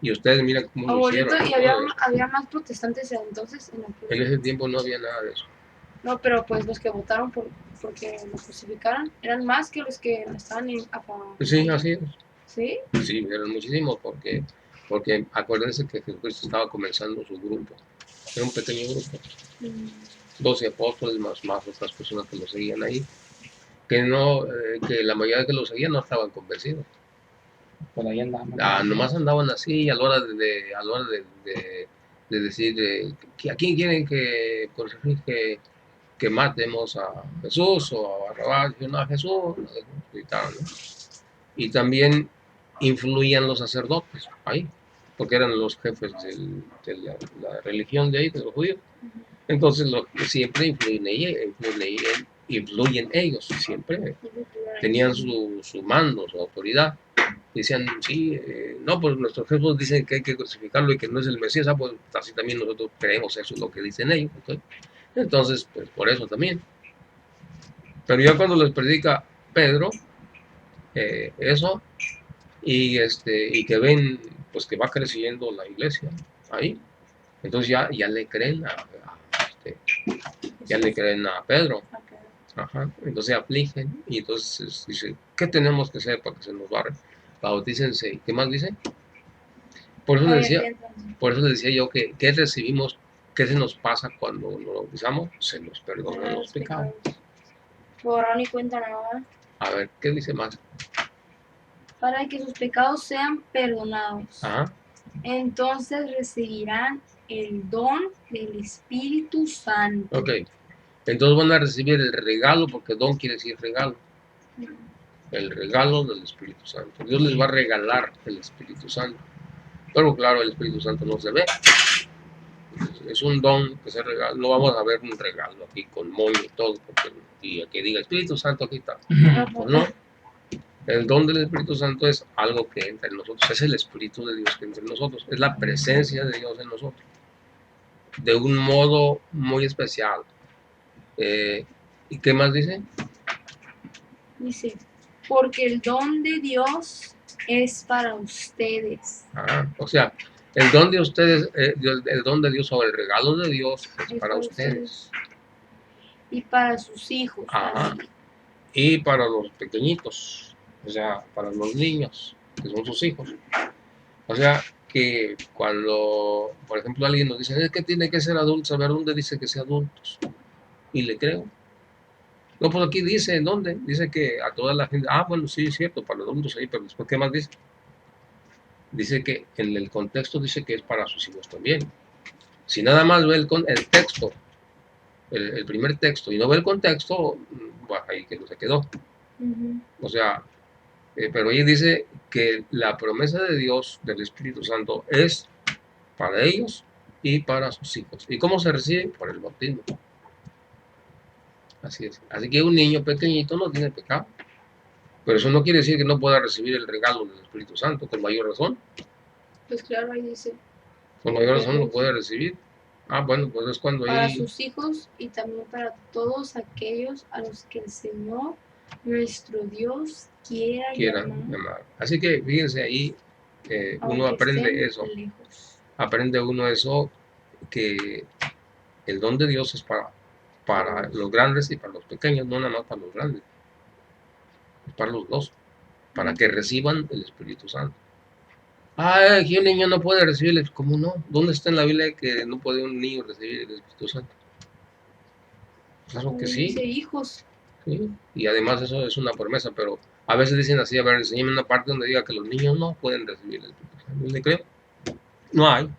y ustedes miren cómo lo hicieron. ¿Y había más protestantes entonces? En ese tiempo no había nada de eso. No, pero pues los que votaron porque lo crucificaran eran más que los que estaban a favor. Sí, así es. ¿Sí? Sí, eran muchísimos porque acuérdense que Jesucristo estaba comenzando su grupo. Era un pequeño grupo. 12 apóstoles más otras personas que lo seguían ahí. Que la mayoría que lo seguían no estaban convencidos. Por ahí andaban. Nomás andaban así a la hora de decir ¿a quién quieren que matemos a Jesús o a Barrabás? No, a Jesús, gritaron, ¿no? Y también influían los sacerdotes ahí, porque eran los jefes de la religión de ahí, de los judíos. Entonces siempre influyen ellos, siempre tenían su mando, su autoridad. Decían, sí, no, pues nuestros jefes dicen que hay que crucificarlo y que no es el Mesías, pues así también nosotros creemos eso, es lo que dicen ellos. ¿Okay? Entonces, pues por eso también. Pero ya cuando les predica Pedro eso, y que ven pues que va creciendo la iglesia ahí, entonces ya le creen ya le creen a Pedro. Ajá. Entonces se afligen y entonces dice, ¿qué tenemos que hacer para que se nos barre? Bautícense. ¿Qué más dice? Por eso les decía yo que ¿qué recibimos? ¿Qué se nos pasa cuando nos bautizamos? Se nos perdonan los pecados. Borrón y cuenta nueva. A ver, ¿qué dice más? Para que sus pecados sean perdonados. Ajá. Entonces recibirán el don del Espíritu Santo. Ok. Entonces van a recibir el regalo, porque don quiere decir regalo. El regalo del Espíritu Santo. Dios les va a regalar el Espíritu Santo. Pero claro, el Espíritu Santo no se ve. Es un don que se regala. No vamos a ver un regalo aquí con moño y todo, y que diga Espíritu Santo aquí está. Pues no. El don del Espíritu Santo es algo que entra en nosotros. Es el Espíritu de Dios que entra en nosotros. Es la presencia de Dios en nosotros. De un modo muy especial. ¿Y qué más dice? Dice, porque el don de Dios es para ustedes. O sea, el don de ustedes, el don de Dios o el regalo de Dios es para ustedes. Y para sus hijos. Y para los pequeñitos, o sea, para los niños, que son sus hijos. O sea, que cuando, por ejemplo, alguien nos dice, es que tiene que ser adulto, saber dónde dice que sea adultos. Y le creo. No, pues aquí dice, ¿en dónde? Dice que a toda la gente, bueno, sí, es cierto, para los adultos ahí, pero después, ¿qué más dice? Dice que en el contexto dice que es para sus hijos también. Si nada más ve el texto, el primer texto, y no ve el contexto, pues ahí que no se quedó. O sea, pero ahí dice que la promesa de Dios, del Espíritu Santo, es para ellos y para sus hijos. ¿Y cómo se recibe? Por el bautismo. Así es. Así que un niño pequeñito no tiene pecado. Pero eso no quiere decir que no pueda recibir el regalo del Espíritu Santo, con mayor razón. Pues claro, ahí dice. Con mayor razón lo puede recibir. Bueno, pues es cuando Para ahí sus hijos y también para todos aquellos a los que el Señor, nuestro Dios, quiera llamar. Así que fíjense ahí, uno aunque aprende estén eso. lejos. Aprende uno eso, que el don de Dios es para los grandes y para los pequeños, no nada más para los grandes. Es para los dos, para que reciban el Espíritu Santo. Que un niño no puede recibir ¿cómo no? ¿Dónde está en la Biblia que no puede un niño recibir el Espíritu Santo? Claro que sí. Dice hijos. Sí. Y además eso es una promesa, pero a veces dicen así, a ver, enséñame una parte donde diga que los niños no pueden recibir el Espíritu Santo. ¿Le creo? No hay.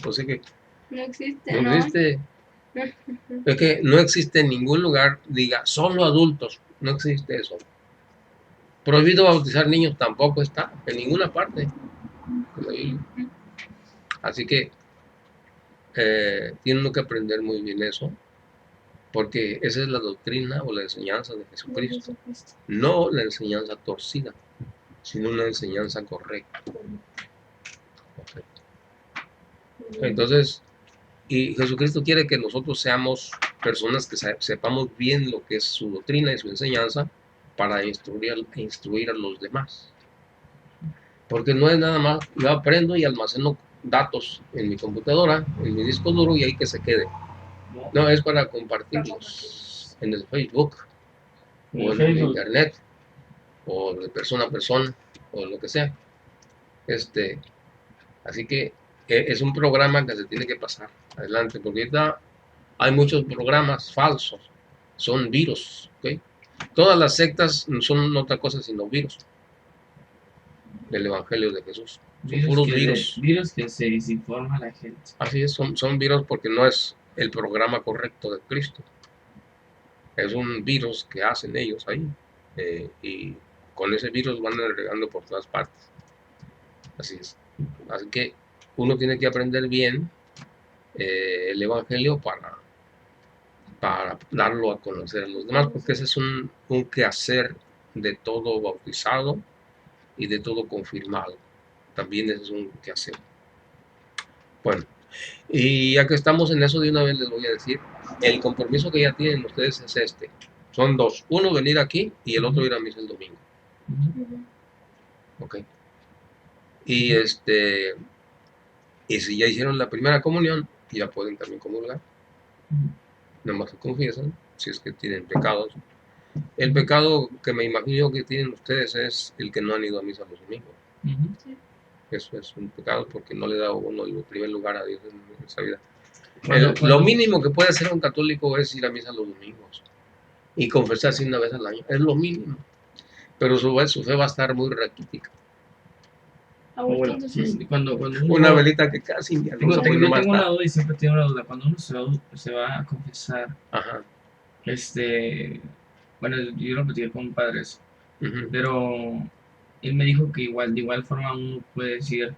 Pues es que no existe. No existe. Es que no existe en ningún lugar, diga, solo adultos. No existe eso. Prohibido bautizar niños tampoco está en ninguna parte. Así que tienen que aprender muy bien eso, porque esa es la doctrina o la enseñanza de Jesucristo. No la enseñanza torcida, sino una enseñanza correcta. Okay. Entonces, y Jesucristo quiere que nosotros seamos personas que sepamos bien lo que es su doctrina y su enseñanza para instruir a los demás. Porque no es nada más, yo aprendo y almaceno datos en mi computadora, en mi disco duro y ahí que se quede. No, es para compartirlos en el Facebook o en el internet o de persona a persona o lo que sea. Así que es un programa que se tiene que pasar adelante, porque ahorita hay muchos programas falsos, son virus, ¿okay? Todas las sectas no son otra cosa sino virus del Evangelio de Jesús. Son puros virus. Virus que se desinforma a la gente. Así es, son virus porque no es el programa correcto de Cristo. Es un virus que hacen ellos ahí. Y con ese virus van regando por todas partes. Así es. Así que uno tiene que aprender bien el Evangelio para darlo a conocer a los demás, porque ese es un quehacer de todo bautizado y de todo confirmado. También ese es un quehacer. Bueno, y ya que estamos en eso, de una vez les voy a decir, el compromiso que ya tienen ustedes es este. Son dos. Uno, venir aquí, y el otro ir a misa el domingo. Ok. Y y si ya hicieron la primera comunión, ya pueden también comulgar. Nada más se confiesan, si es que tienen pecados. El pecado que me imagino que tienen ustedes es el que no han ido a misa los domingos. Eso es un pecado porque no le da uno el primer lugar a Dios en esa vida. Lo mínimo que puede hacer un católico es ir a misa los domingos y confesarse una vez al año. Es lo mínimo. Pero su fe va a estar muy raquítica. Cuando una velita que casi ni tengo una duda y siempre tengo una duda. Cuando uno se va a confesar, bueno, yo lo platicé con un padre eso, pero él me dijo que de igual forma uno puede decir,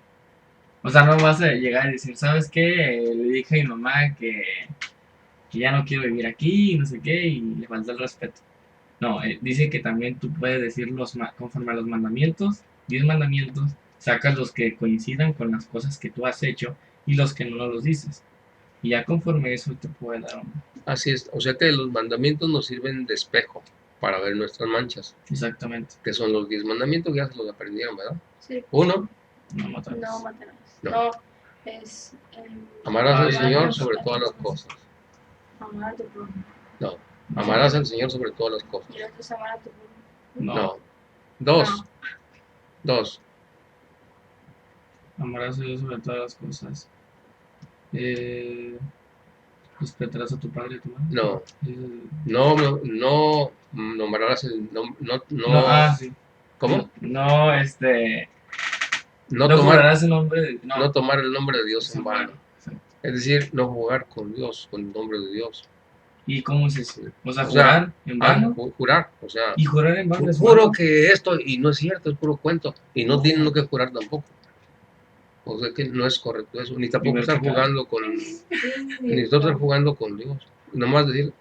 o sea, no vas a llegar y decir, ¿sabes qué? Le dije a mi mamá que ya no quiero vivir aquí, no sé qué, y le falta el respeto. No, dice que también tú puedes decir conforme a los mandamientos, 10 mandamientos, sacas los que coincidan con las cosas que tú has hecho y los que no los dices. Y ya conforme eso te puede dar un... Así es, o sea que los mandamientos nos sirven de espejo para ver nuestras manchas. Exactamente. Que son los 10 mandamientos, ya se los aprendieron, ¿verdad? Sí. Uno. No matarás. No. Es... amarás al Señor sobre todas las cosas. Amar a tu prójimo. No. Amarás al Señor sobre todas las cosas. ¿Y no es amar a tu prójimo? No. Dos. Amarás a Dios sobre todas las cosas. Respetarás a tu padre y a tu madre. No, Es el- no nombrarás sí. ¿cómo? No, No no tomar, jurarás el nombre de... no tomar el nombre de Dios es en en vano. vano. Exacto. Es decir, no jugar con Dios, con el nombre de Dios. ¿Y cómo es eso? O sea, O sea, jurar en vano. jurar, o sea, Y jurar en vano es juro malo. que esto, y no es cierto, es puro cuento, y no tienen lo que jurar tampoco. O sea que no es correcto eso, ni tampoco Primer estar pecado. jugando con, ni estar jugando con Dios. Nomás decir,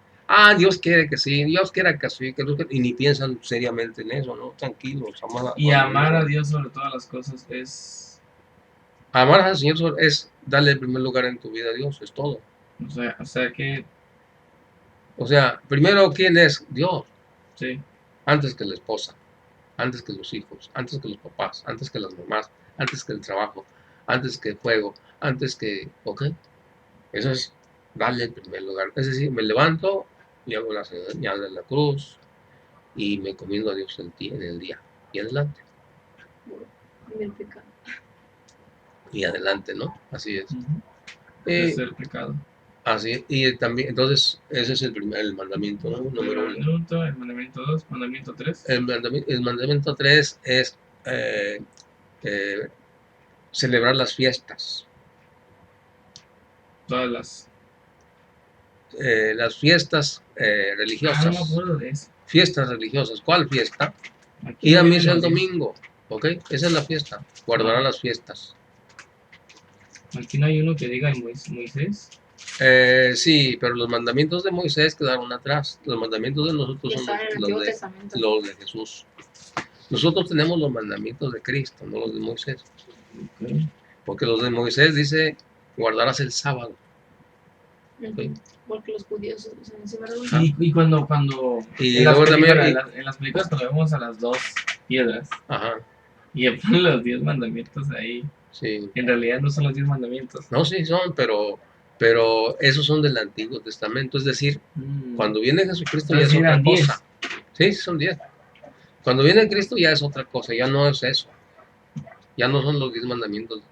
Dios quiere que sí, Dios quiera que sí, y ni piensan seriamente en eso, ¿no? Tranquilos, Y amar a Dios sobre todas las cosas es... Amar al Señor es darle el primer lugar en tu vida a Dios, es todo. O sea que... O sea, primero, ¿quién es? Dios, Sí. antes que la esposa, antes que los hijos, antes que los papás, antes que las mamás, antes que el trabajo, antes que el juego, antes que... ¿Ok? Eso es darle el primer lugar. Es decir, me levanto y hago la señal de la cruz y me comiendo a Dios en el día. Y adelante. Primer pecado. Y adelante, ¿no? Así es. Es el pecado. Así es. Y también, entonces, ese es el mandamiento, ¿no? Número 1. El mandamiento 2, mandamiento 3. El mandamiento 3 es eh, celebrar las fiestas. Todas las... Las fiestas no me religiosas. acuerdo de eso. Fiestas religiosas. ¿Cuál fiesta? Aquí Ir a no misa viene el los diez. domingo. ¿Ok? Esa es la fiesta. Guardará las fiestas. Aquí no hay uno que diga el Moisés. Sí, pero los mandamientos de Moisés quedaron atrás. Los mandamientos de nosotros Que son están en el Antiguo Testamento. los de Jesús. Nosotros tenemos los mandamientos de Cristo, no los de Moisés. Okay. Porque los de Moisés dice, guardarás el sábado. Ujú. Porque los judíos se me Y cuando Y en, las luego también... películas, en las películas cuando vemos a las dos piedras Ajá, y le ponen los 10 mandamientos ahí, sí. en realidad no son los 10 mandamientos. No, sí son, pero esos son del Antiguo Testamento. Es decir, cuando viene Jesucristo ya es Entonces otra eran 10. cosa. Sí, son 10. Cuando viene Cristo ya es otra cosa, ya no es eso. Ya no son los 10 mandamientos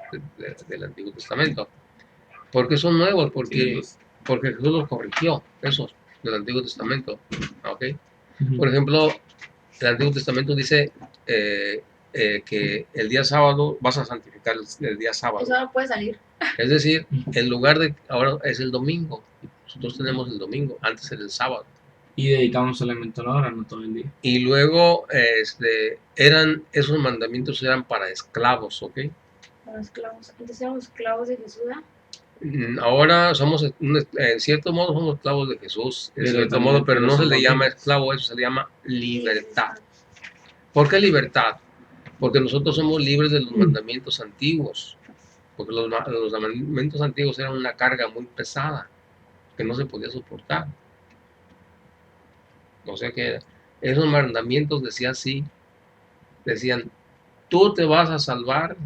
del Antiguo Testamento. ¿Por qué son nuevos? Porque Jesús los corrigió, esos del Antiguo Testamento. ¿Ok? Por ejemplo, el Antiguo Testamento dice que el día sábado vas a santificar el día sábado. Eso no puede salir. Es decir, en lugar de ahora es el domingo. Nosotros tenemos el domingo, antes era el sábado. Y dedicamos solamente una hora, no todo el día. Y luego esos mandamientos eran para esclavos, ¿ok? Para esclavos. Entonces éramos esclavos de Jesús, ¿eh? Ahora somos, en cierto modo, somos esclavos de Jesús, en cierto modo, pero no se le llama esclavo, eso se le llama libertad. ¿Por qué libertad? Porque nosotros somos libres de los mandamientos antiguos, porque los mandamientos antiguos eran una carga muy pesada, que no se podía soportar. O sea que esos mandamientos decían, tú te vas a salvar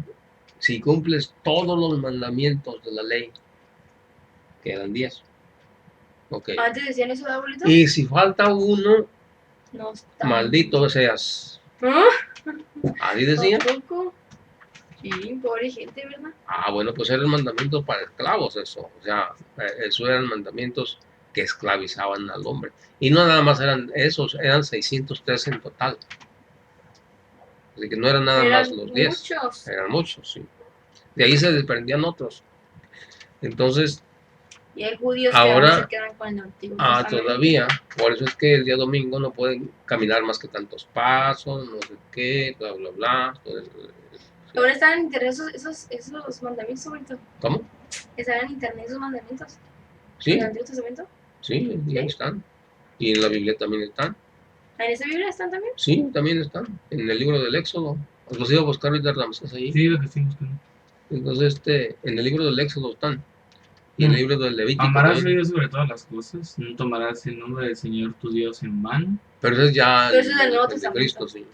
si cumples todos los mandamientos de la ley, que eran 10. Okay. Antes decían eso, abuelito. Y si falta uno, no está. Maldito seas. ¿Ah? Así decían. ¿Tampoco? Sí, pobre gente, ¿verdad? Bueno, pues eran mandamientos para esclavos eso. O sea, eso eran mandamientos que esclavizaban al hombre. Y no nada más eran esos, eran 603 en total. Así que no eran nada más los 10. Muchos. Eran muchos, sí. De ahí se desprendían otros. Entonces, y hay judíos ahora, que aún se quedan con el Antiguo Testamento. Todavía. Por eso es que el día domingo no pueden caminar más que tantos pasos, no sé qué, bla, bla, bla. ¿Ahora están en internet esos mandamientos, abuelito? ¿Cómo? ¿Están en internet esos mandamientos? Sí. ¿En el Antiguo Testamento? Sí, ahí están. Y en la Biblia también están. ¿En esa Biblia están también? Sí, también están. En el libro del Éxodo. Los iba a buscar ahorita Ramsés ahí. Sí, lo que estoy buscando. Entonces, en el libro del Éxodo están. Y en el libro del Levítico. Amarás a Dios sobre todas las cosas. No tomarás el nombre del Señor tu Dios en vano. Pero eso es ya Pero eso es del Nuevo de Testamento. Cristo, sí.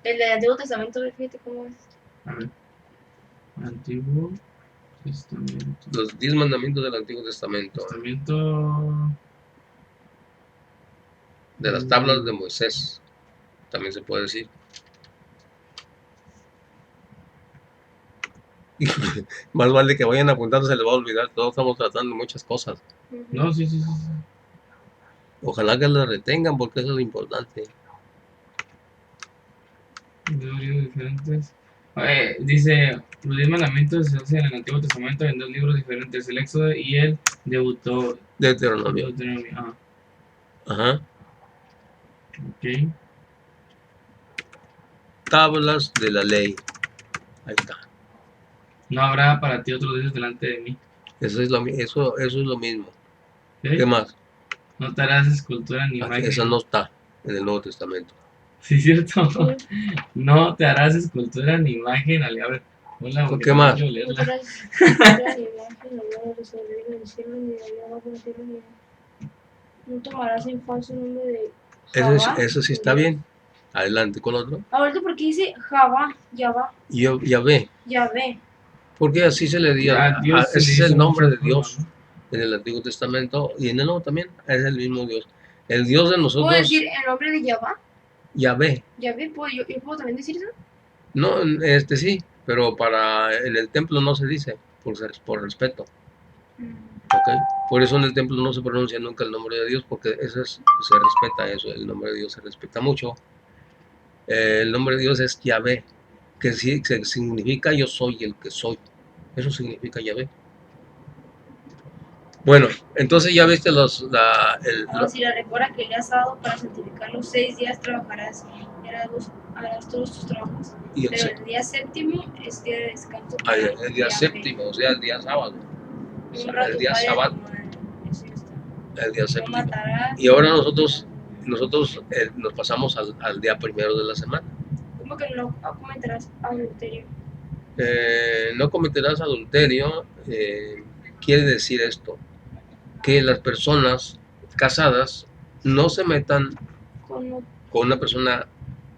El del Antiguo Testamento, fíjate cómo es. A ver. Antiguo Testamento. Los 10 mandamientos del Antiguo Testamento. Testamento. De las tablas de Moisés. También se puede decir. Más vale que vayan apuntando, se les va a olvidar. Todos estamos tratando muchas cosas. No, sí, sí, sí, sí. Ojalá que lo retengan porque eso es lo importante. Dos libros diferentes. Dice, los 10 mandamientos se hacen en el Antiguo Testamento en dos libros diferentes, el Éxodo y el Deuteronomio. Deuteronomio. Ah, Ajá. ok. Tablas de la ley. Ahí está. No habrá para ti otros dioses delante de mí. Eso es lo mismo. ¿Ok? ¿Qué más? No te harás escultura ni imagen. Eso no está en el Nuevo Testamento. Sí, cierto. No te harás escultura ni imagen. A ver, hola, porque ¿Qué más? quiero No leerla. podrás escultura ni imagen, no podrás servir en el cielo, ni de allá abajo en el cielo, ni no tomarás en falso nombre de Javá. Eso sí está bien. Adelante con otro. Ahorita porque dice Javá, Yahvá, Yahvé. Yahvé. Porque así se le dio. A Dios se Ese le es dice el nombre de muchas Dios formas, en el Antiguo Testamento y en el Nuevo también. Es el mismo Dios. El Dios de ¿Puedo nosotros, decir el nombre de Yahvá? Yahvé. Yahvé, ¿yo puedo también decir eso? No, sí, pero en el templo no se dice por respeto. ¿Ok? Por eso en el templo no se pronuncia nunca el nombre de Dios, porque se respeta eso, el nombre de Dios se respeta mucho. El nombre de Dios es Yahvé, que significa yo soy el que soy. Eso significa Yahvé. Bueno, entonces ya viste Ahora si la recuerda que le has dado para santificar los 6 días trabajarás y harás todos tus trabajos. y Pero el día séptimo es día de descanso. el día séptimo, o sea, el día sábado. Un rato El día padre sábado, tu madre. Eso ya está. el día No séptimo. matarás. Y ahora nosotros nos pasamos al día primero de la semana. ¿Cómo que no comentarás adulterio? No cometerás adulterio, quiere decir esto, que las personas casadas no se metan Con con una persona,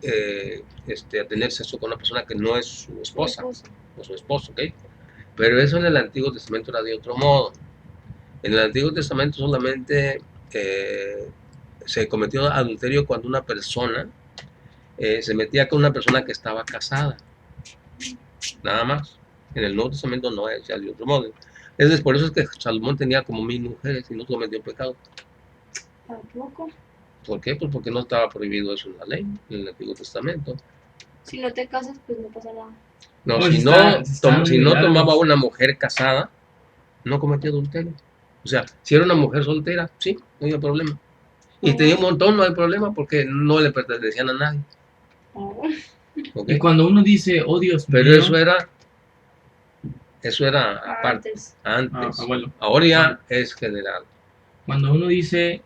a tener sexo con una persona que no es su esposa o su esposo, ¿ok? Pero eso en el Antiguo Testamento era de otro modo. En el Antiguo Testamento solamente se cometió adulterio cuando una persona se metía con una persona que estaba casada. Nada más. En el Nuevo Testamento no es ya de otro modo. Por eso es que Salomón tenía como 1000 mujeres y no cometió pecado. Tampoco. ¿Por qué? Pues porque no estaba prohibido eso en la ley, en el Antiguo Testamento. Si no te casas, pues no pasa nada. No, Pues si no tomaba una mujer casada, no cometía adulterio. O sea, si era una mujer soltera, sí, no había problema. Y tenía un montón, no hay problema, porque no le pertenecían a nadie. ¿Okay? Y cuando uno dice, oh Dios mío. Pero eso era aparte, antes. Bueno. Ahora ya es general. Cuando uno dice,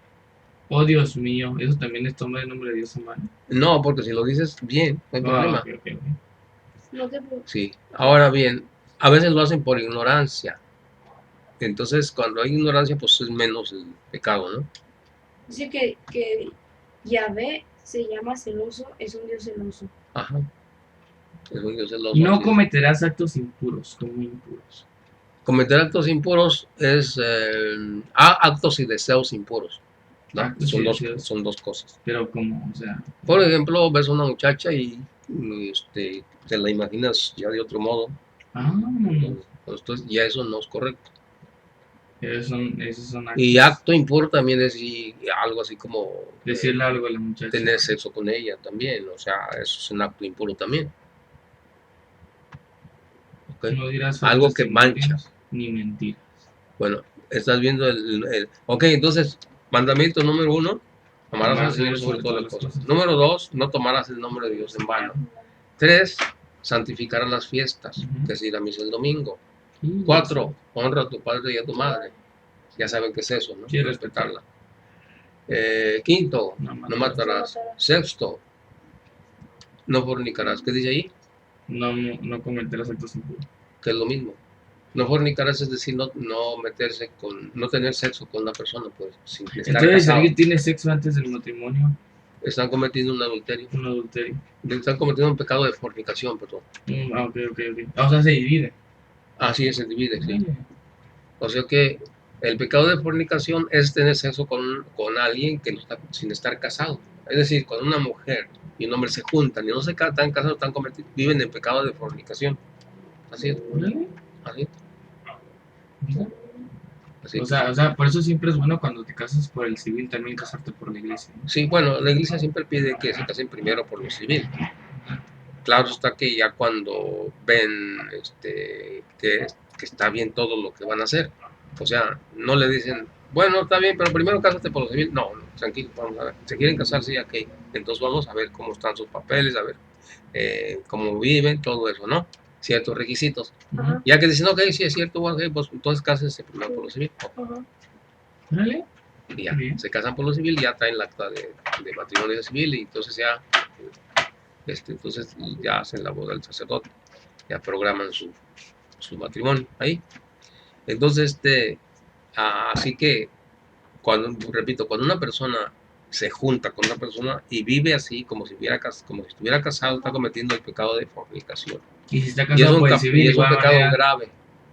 oh Dios mío, eso también es tomar el nombre de Dios en mano. No, porque si lo dices bien, no hay problema. Okay. No te preocupes. Sí, ahora bien, a veces lo hacen por ignorancia. Entonces, cuando hay ignorancia, pues es menos el pecado, ¿no? Dice que Yahvé se llama celoso, es un Dios celoso. Ajá. Es un Dios celoso. No cometerás actos impuros, como impuros. Cometer actos impuros es actos y deseos impuros, ¿no? Son dos cosas. Pero como, o sea. Por ejemplo, ves a una muchacha y te la imaginas ya de otro modo. Entonces ya eso no es correcto. Esos son actos. Y acto impuro también es algo así como decirle algo a la muchacha. Tener sexo con ella también, o sea, eso es un acto impuro también. ¿Okay? No dirás algo que mancha. Ni mentiras. Bueno, estás viendo Ok, entonces, mandamiento número 1, amarás al Señor sobre todas las cosas. Número 2, no tomarás el nombre de Dios en vano. 3, santificarás las fiestas, que es ir a misa el domingo. 4, honra a tu padre y a tu madre. Ya saben qué es eso, ¿no? Quiero respetarla. 5, no matarás. 6, no fornicarás. ¿Qué dice ahí? No cometerás actos impuros. Que es lo mismo. No fornicarás es decir, no tener sexo con una persona, pues, sin estar Entonces, si casado. alguien tiene sexo antes del matrimonio, están cometiendo un adulterio. Están cometiendo un pecado de fornicación, perdón. Ok. O sea, se divide. Así es, se divide, sí. O sea que el pecado de fornicación es tener sexo con alguien que no está sin estar casado. Es decir, cuando una mujer y un hombre se juntan y no están casados, viven en pecado de fornicación. Así es. así, así. O sea, por eso siempre es bueno cuando te casas por el civil también casarte por la iglesia, ¿no? Sí, bueno, la iglesia siempre pide que se casen primero por lo civil. Claro está que ya cuando ven que está bien todo lo que van a hacer, o sea, no le dicen, bueno, está bien, pero primero cásate por lo civil. No, no, tranquilo, vamos a ver. Se quieren casar, sí, ok. Entonces vamos a ver cómo están sus papeles, a ver cómo viven, todo eso, ¿no? Ciertos requisitos. Ajá. Ya que dicen, ok, sí es cierto, ok, pues entonces cásense primero por lo civil. Ajá. Órale. Y ya, Bien. se casan por lo civil, ya traen la acta de matrimonio civil y entonces ya, entonces ya hacen la boda del sacerdote, ya programan su matrimonio ahí. Entonces, así que, repito, cuando una persona se junta con una persona y vive así, como si estuviera casado, está cometiendo el pecado de fornicación. Y si está Y es casado por el civil, y es un igual pecado manera, grave,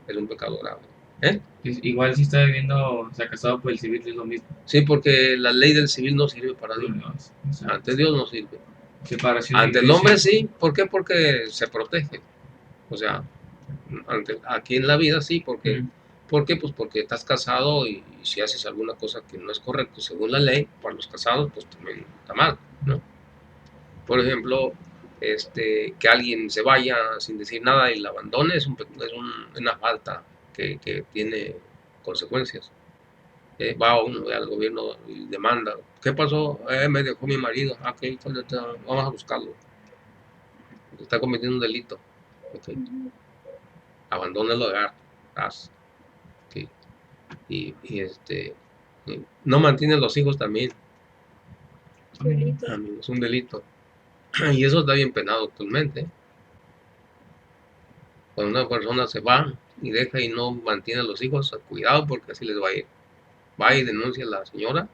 es un pecado grave. ¿Eh? igual si está viviendo, o sea, casado por el civil es lo mismo. Sí, porque la ley del civil no sirve para Dios. O sea, Ante Dios no sirve. separación de Ante el iglesia. hombre sí, ¿por qué? Porque se protege. O sea, aquí en la vida sí, porque, ¿por qué? Pues porque estás casado y si haces alguna cosa que no es correcto según la ley, para los casados, pues también está mal, ¿no? Por ejemplo, que alguien se vaya sin decir nada y la abandone es una falta que tiene consecuencias. Va uno al gobierno y demanda, ¿qué pasó? Me dejó mi marido, ok, vamos a buscarlo. Está cometiendo un delito. Okay. Abandona el hogar. Okay. Y no mantiene los hijos también. Es un delito. Y eso está bien penado actualmente. Cuando una persona se va y deja y no mantiene a los hijos, cuidado porque así les va a ir. Va y denuncia a la señora,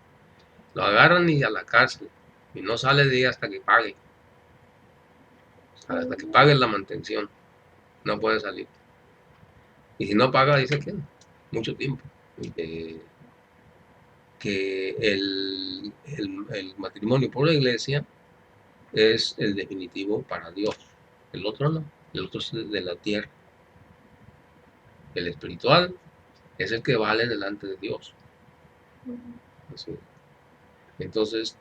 lo agarran y a la cárcel. Y no sale de ahí hasta que pague. Hasta que pague la mantención. No puede salir. Y si no paga, dice que mucho tiempo. Que el matrimonio por la iglesia es el definitivo para Dios. El otro no. El otro es de la tierra. El espiritual es el que vale delante de Dios. Así. Entonces,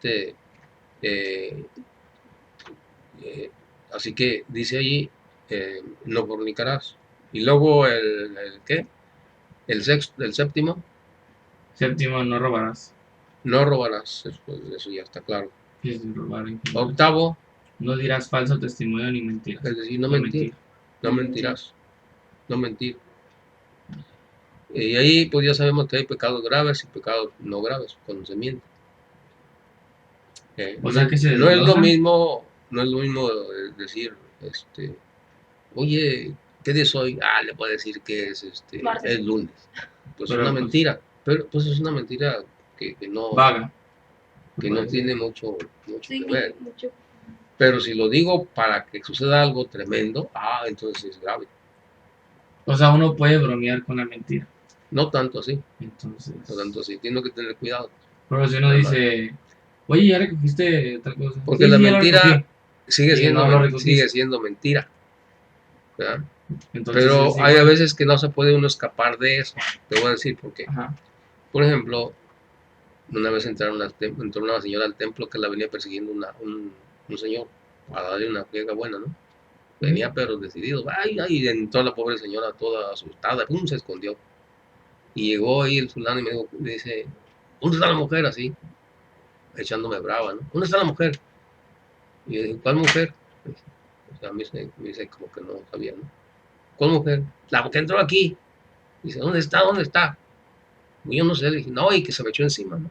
eh, así que dice allí, no fornicarás. Y luego ¿qué? El séptimo, Séptimo, no robarás. no robarás. Eso ya está claro. Es robar. Octavo, No dirás falso testimonio ni mentiras. es decir, no mentir. No mentirás. No mentir. Y ahí pues ya sabemos que hay pecados graves y pecados no graves cuando se miente. O sea que se no es lo desglosan. mismo, no es lo mismo decir, oye, ¿qué día es hoy? Ah, le puedo decir que Martes. es lunes. Pues es Pero, una pues, mentira, pero pues es una mentira que no, vaga. que no tiene mucho Sí, que ver. mucho. Pero si lo digo para que suceda algo tremendo, entonces es grave. O sea, uno puede bromear con la mentira. No tanto así, Entonces, no tanto así, tengo que tener cuidado. pero si uno dice, oye, ya recogiste tal cosa. Porque Sí, la sí, ya lo mentira recogí. sigue Y no lo siendo, recogiste. sigue siendo mentira, ¿verdad? Entonces Pero es hay a igual. veces que no se puede uno escapar de eso. Te voy a decir por qué. Ajá. Por ejemplo, una vez entró una señora al templo que la venía persiguiendo un señor a darle una friega buena, ¿no? Venía pero decidido. Ay, entró la pobre señora toda asustada, ¡pum! Se escondió. Y llegó ahí el fulano y me dice, ¿dónde está la mujer? Así, echándome brava, ¿no? ¿Dónde está la mujer? Y yo dije, ¿cuál mujer? O sea, me dice como que no sabía, ¿no? ¿Cuál mujer? La que entró aquí. Dice, ¿dónde está? ¿Dónde está? Y yo no sé, le dije, no, y que se me echó encima, ¿no?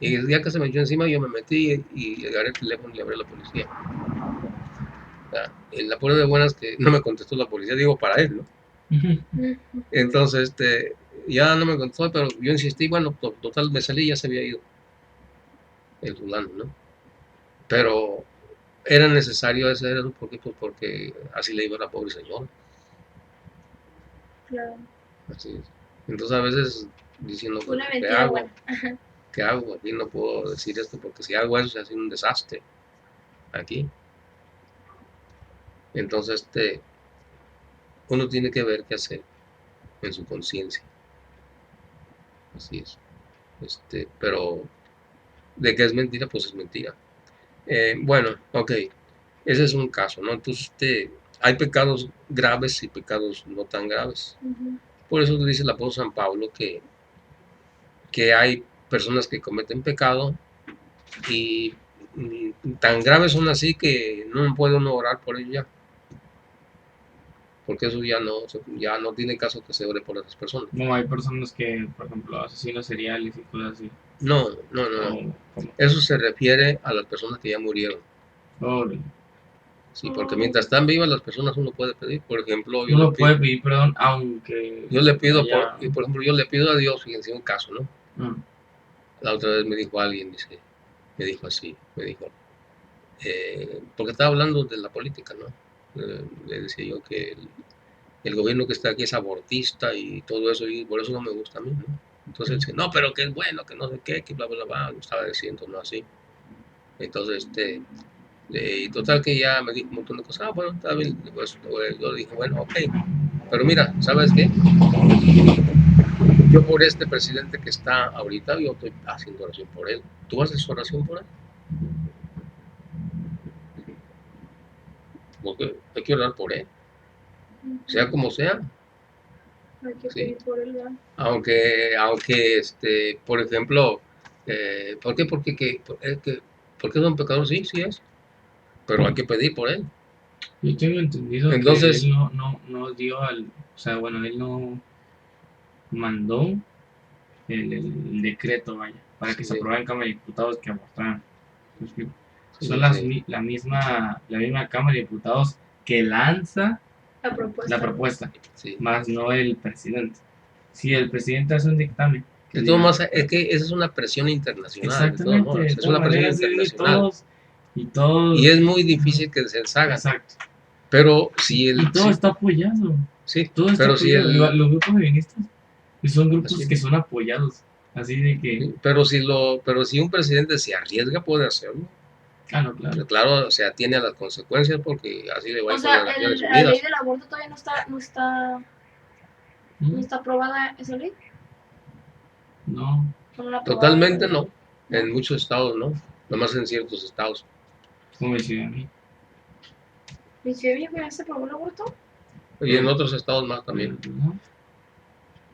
Y el día que se me echó encima, yo me metí y agarré el teléfono y le hablé a la policía. O sea, la prueba de buenas que no me contestó la policía, digo, para él, ¿no? Entonces, ya no me contestó, pero yo insistí, bueno, total, me salí y ya se había ido el fulano, ¿no? Pero era necesario hacer eso porque, pues, porque así le iba a la pobre señora. Claro. Así es. Entonces, a veces diciendo, Una ¿qué mentira hago? buena. ¿Qué hago? Aquí no puedo decir esto porque si hago eso se hace un desastre aquí. Entonces, uno tiene que ver qué hacer en su conciencia. Así es. Pero de que es mentira, pues es mentira. Bueno, ok, ese es un caso, ¿no? Entonces, hay pecados graves y pecados no tan graves. Ujú. Por eso dice el apóstol San Pablo que hay personas que cometen pecado y tan graves son así que no puede uno orar por ellos ya. Porque eso ya no tiene caso que se ore por esas personas. No, hay personas que, por ejemplo, asesinos seriales y cosas así. No, no, no, no. O como, Eso se refiere a las personas que ya murieron. oh, Sí, porque mientras están vivas las personas uno puede pedir. Por ejemplo, yo le uno puede pido, pedir perdón aunque yo le pido haya... por ejemplo, yo le pido a Dios, fíjense un caso, ¿no? Ah, La otra vez me dijo alguien, me dijo así, porque estaba hablando de la política, ¿no? Le decía yo que el gobierno que está aquí es abortista y todo eso, y por eso no me gusta a mí, ¿no? Entonces él dice, no, pero que es bueno, que no sé qué, que bla, bla, bla, lo estaba diciendo, ¿no? Así. Entonces, y total que ya me dijo un montón de cosas, bueno, está bien, pues yo dije, bueno, ok, pero mira, ¿sabes qué? Yo por este presidente que está ahorita, yo estoy haciendo oración por él. ¿Tú haces oración por él? Porque hay que orar por él, sea como sea, Hay que ¿sí? pedir por él, ¿verdad? Aunque por ejemplo, ¿por qué? Porque es un pecador, sí, sí es, pero hay que pedir por él. yo tengo entendido que Entonces, él no dio o sea, bueno, él no mandó el decreto, vaya, para que se sí, aprobara en Cámara de Diputados que abortaran. ¿Me explico? Son sí, sí, la misma Cámara de Diputados que lanza La la propuesta, sí. más no el presidente. Si el presidente hace un dictamen que De todos diga, modos, es que esa es una presión internacional, de todos exactamente, modos, de es todas una presión maneras, internacional. y todos, Y es muy difícil que se deshagan. exacto, Pero si y todo está apoyado, sí, todo está pero si apoyado. Los grupos feministas son grupos así, que son apoyados, así de que, sí, pero si un presidente se arriesga puede hacerlo. ah, no, claro, Claro, se atiene a las consecuencias porque así le va a O ir con las sea, Naciones la ley Unidas. del aborto todavía no ¿Mm? está aprobada esa ley. No, No la aprobada, Totalmente no, ¿no? en muchos estados no, nomás en ciertos estados. como decía a mí, ¿Mi ciudad viejo ya se aprobó el aborto? Y en otros estados más también. ¿no?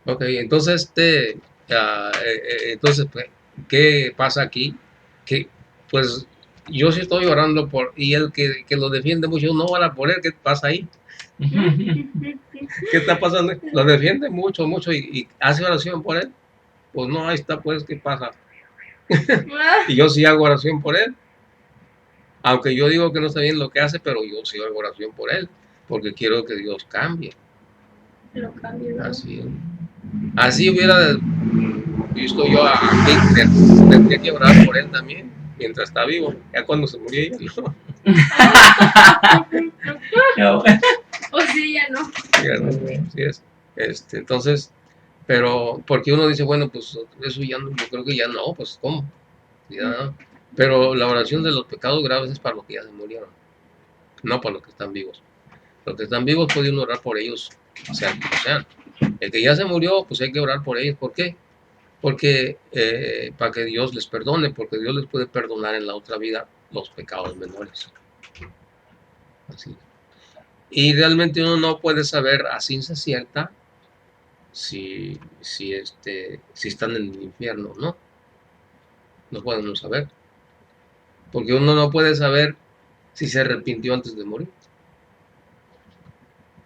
Ok, entonces, entonces, pues, ¿qué pasa aquí? Que, pues, yo sí estoy orando y el que lo defiende mucho, no ora por él, ¿qué pasa ahí? ¿Qué está pasando? Lo defiende mucho, mucho y hace oración por él. Pues no, ahí está, pues, ¿qué pasa? Y yo sí hago oración por él. Aunque yo digo que no está bien lo que hace, pero yo sí hago oración por él, porque quiero que Dios cambie. Lo cambio, ¿no? Así hubiera visto yo a Hitler, tendría que orar por él también, mientras está vivo. Ya cuando se murió, ya no. O sí, ya no. Ya no, así es. Entonces, pero porque uno dice, bueno, pues eso ya no, yo creo que ya no, pues ¿cómo? Ya no. Pero la oración de los pecados graves es para los que ya se murieron, no para los que están vivos. Los que están vivos puede uno orar por ellos, sean como sean. El que ya se murió, pues hay que orar por ellos. ¿Por qué? Porque para que Dios les perdone, porque Dios les puede perdonar en la otra vida los pecados menores. Así. Y realmente uno no puede saber a ciencia cierta si están en el infierno, ¿no? No podemos saber. Porque uno no puede saber si se arrepintió antes de morir.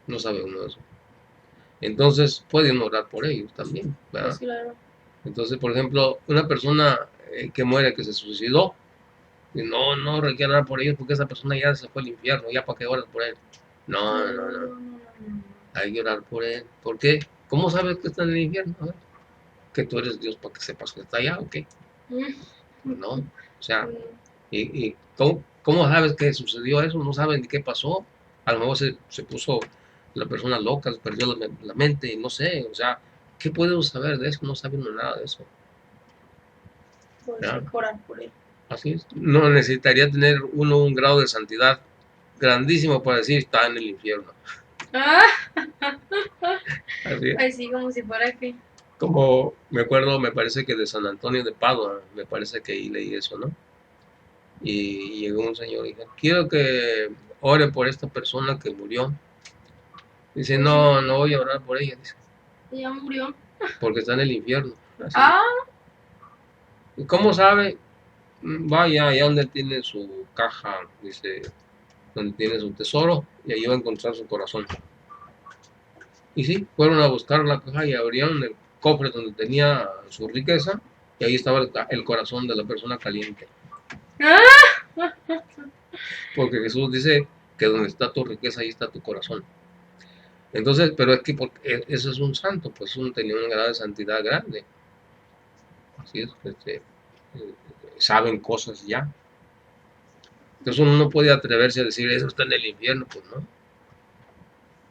No sabe uno eso. Entonces puede uno orar por ellos también, ¿verdad? Pues claro. Entonces, por ejemplo, una persona que muere, que se suicidó, no requiere orar por ellos porque esa persona ya se fue al infierno, ya para qué oras por él. No, hay que orar por él. ¿Por qué? ¿Cómo sabes que está en el infierno? A ver, que tú eres Dios para que sepas que está allá o qué. No, o sea, ¿y cómo sabes que sucedió eso? No saben ni qué pasó. A lo mejor se puso la persona loca, perdió la mente, no sé, o sea, ¿qué podemos saber de eso? No sabemos nada de eso. Puedes orar por él. Así es. No necesitaría tener uno un grado de santidad grandísimo para decir está en el infierno. Ah, Así es. así como si fuera que. Como me acuerdo, me parece que de San Antonio de Padua, me parece que ahí leí eso, ¿no? Y llegó un señor y dijo, quiero que ore por esta persona que murió. Dice, no, no voy a orar por ella, dice, Ya murió. porque está en el infierno. Así. Ah, ¿Y cómo sabe? Vaya allá donde tiene su caja, dice, donde tiene su tesoro, y ahí va a encontrar su corazón. Y sí, fueron a buscar la caja y abrieron el cofre donde tenía su riqueza, y ahí estaba el corazón de la persona caliente. ah, Porque Jesús dice que donde está tu riqueza, ahí está tu corazón. Entonces, pero es que porque eso es un santo, pues tenía un grado de santidad grande. Así es, saben cosas ya. Entonces uno no puede atreverse a decir, eso está en el infierno, pues no.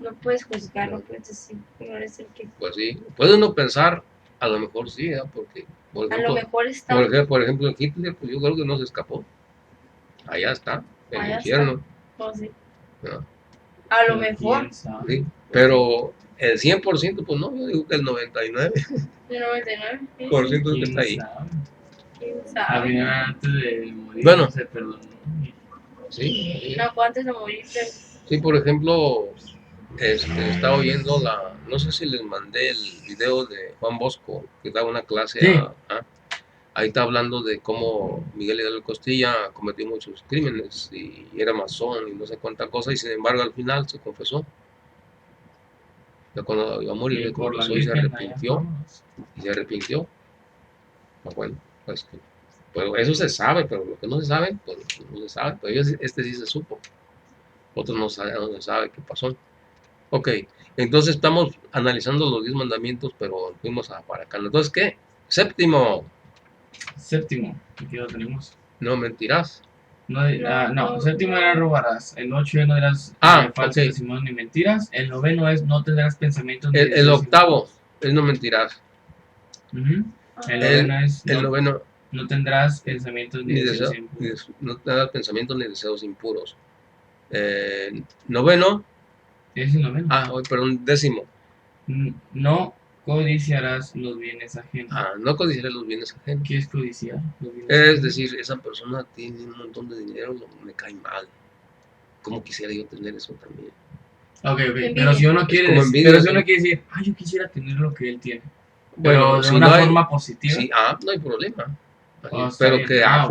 no puedes juzgar, no puedes decir, no eres el que. Pues sí, puede uno pensar, a lo mejor sí, ¿eh? Porque, A lo mejor está. por ejemplo, Hitler, pues yo creo que no se escapó. Allá está, en el Allá infierno. está. Oh, sí. ¿No? A lo Pero mejor. quién sabe. Sí, pero el 100%, pues no, yo digo que el 99% El 99. es que ¿Quién está ahí. sabe? ¿Quién Al sabe? final, antes de morir, Bueno. se perdonó. Sí, No, fue antes de morir. sí, por ejemplo, estaba oyendo no sé si les mandé el video de Juan Bosco, que da una clase Sí. ahí está hablando de cómo Miguel Hidalgo Costilla cometió muchos crímenes y era masón y no sé cuánta cosa, y sin embargo al final se confesó. Ya cuando iba a morir, Y se por la confesó y se Virgen, allá arrepintió. estamos. Y se arrepintió. Ah, bueno, pues eso se sabe, pero lo que no se sabe, pues no se sabe. Pero este sí se supo. Otros no se sabe qué pasó. Ok, entonces estamos analizando los 10 mandamientos, pero fuimos para acá. Entonces, ¿qué? Séptimo, Séptimo, aquí lo tenemos. no mentirás. No, No, séptimo no. era robarás. El 8 no dirás falso ok. testimonio ni mentiras. El 9 es no tendrás pensamientos ni El deseos octavo es no mentirás. impuros. Ujú. El El, 9 es el no, noveno, no tendrás pensamientos ni ni deseos deseo, impuros. no te das pensamientos ni deseos impuros. Noveno, Es el 9. perdón, décimo. No codiciarás los bienes ajenos. No codiciaré los bienes ajenos. ¿Qué es codiciar? Los bienes Es ajenos. decir, esa persona tiene un montón de dinero, me cae mal. ¿Cómo quisiera yo tener eso también? Ok, Envidia. pero si uno Es quiere, como envidia, pero si uno sí. quiere decir, yo quisiera tener lo que él tiene, Bueno, pero de si una no hay, forma positiva. sí, no hay problema. Así, Oh, está pero bien. que a Ok.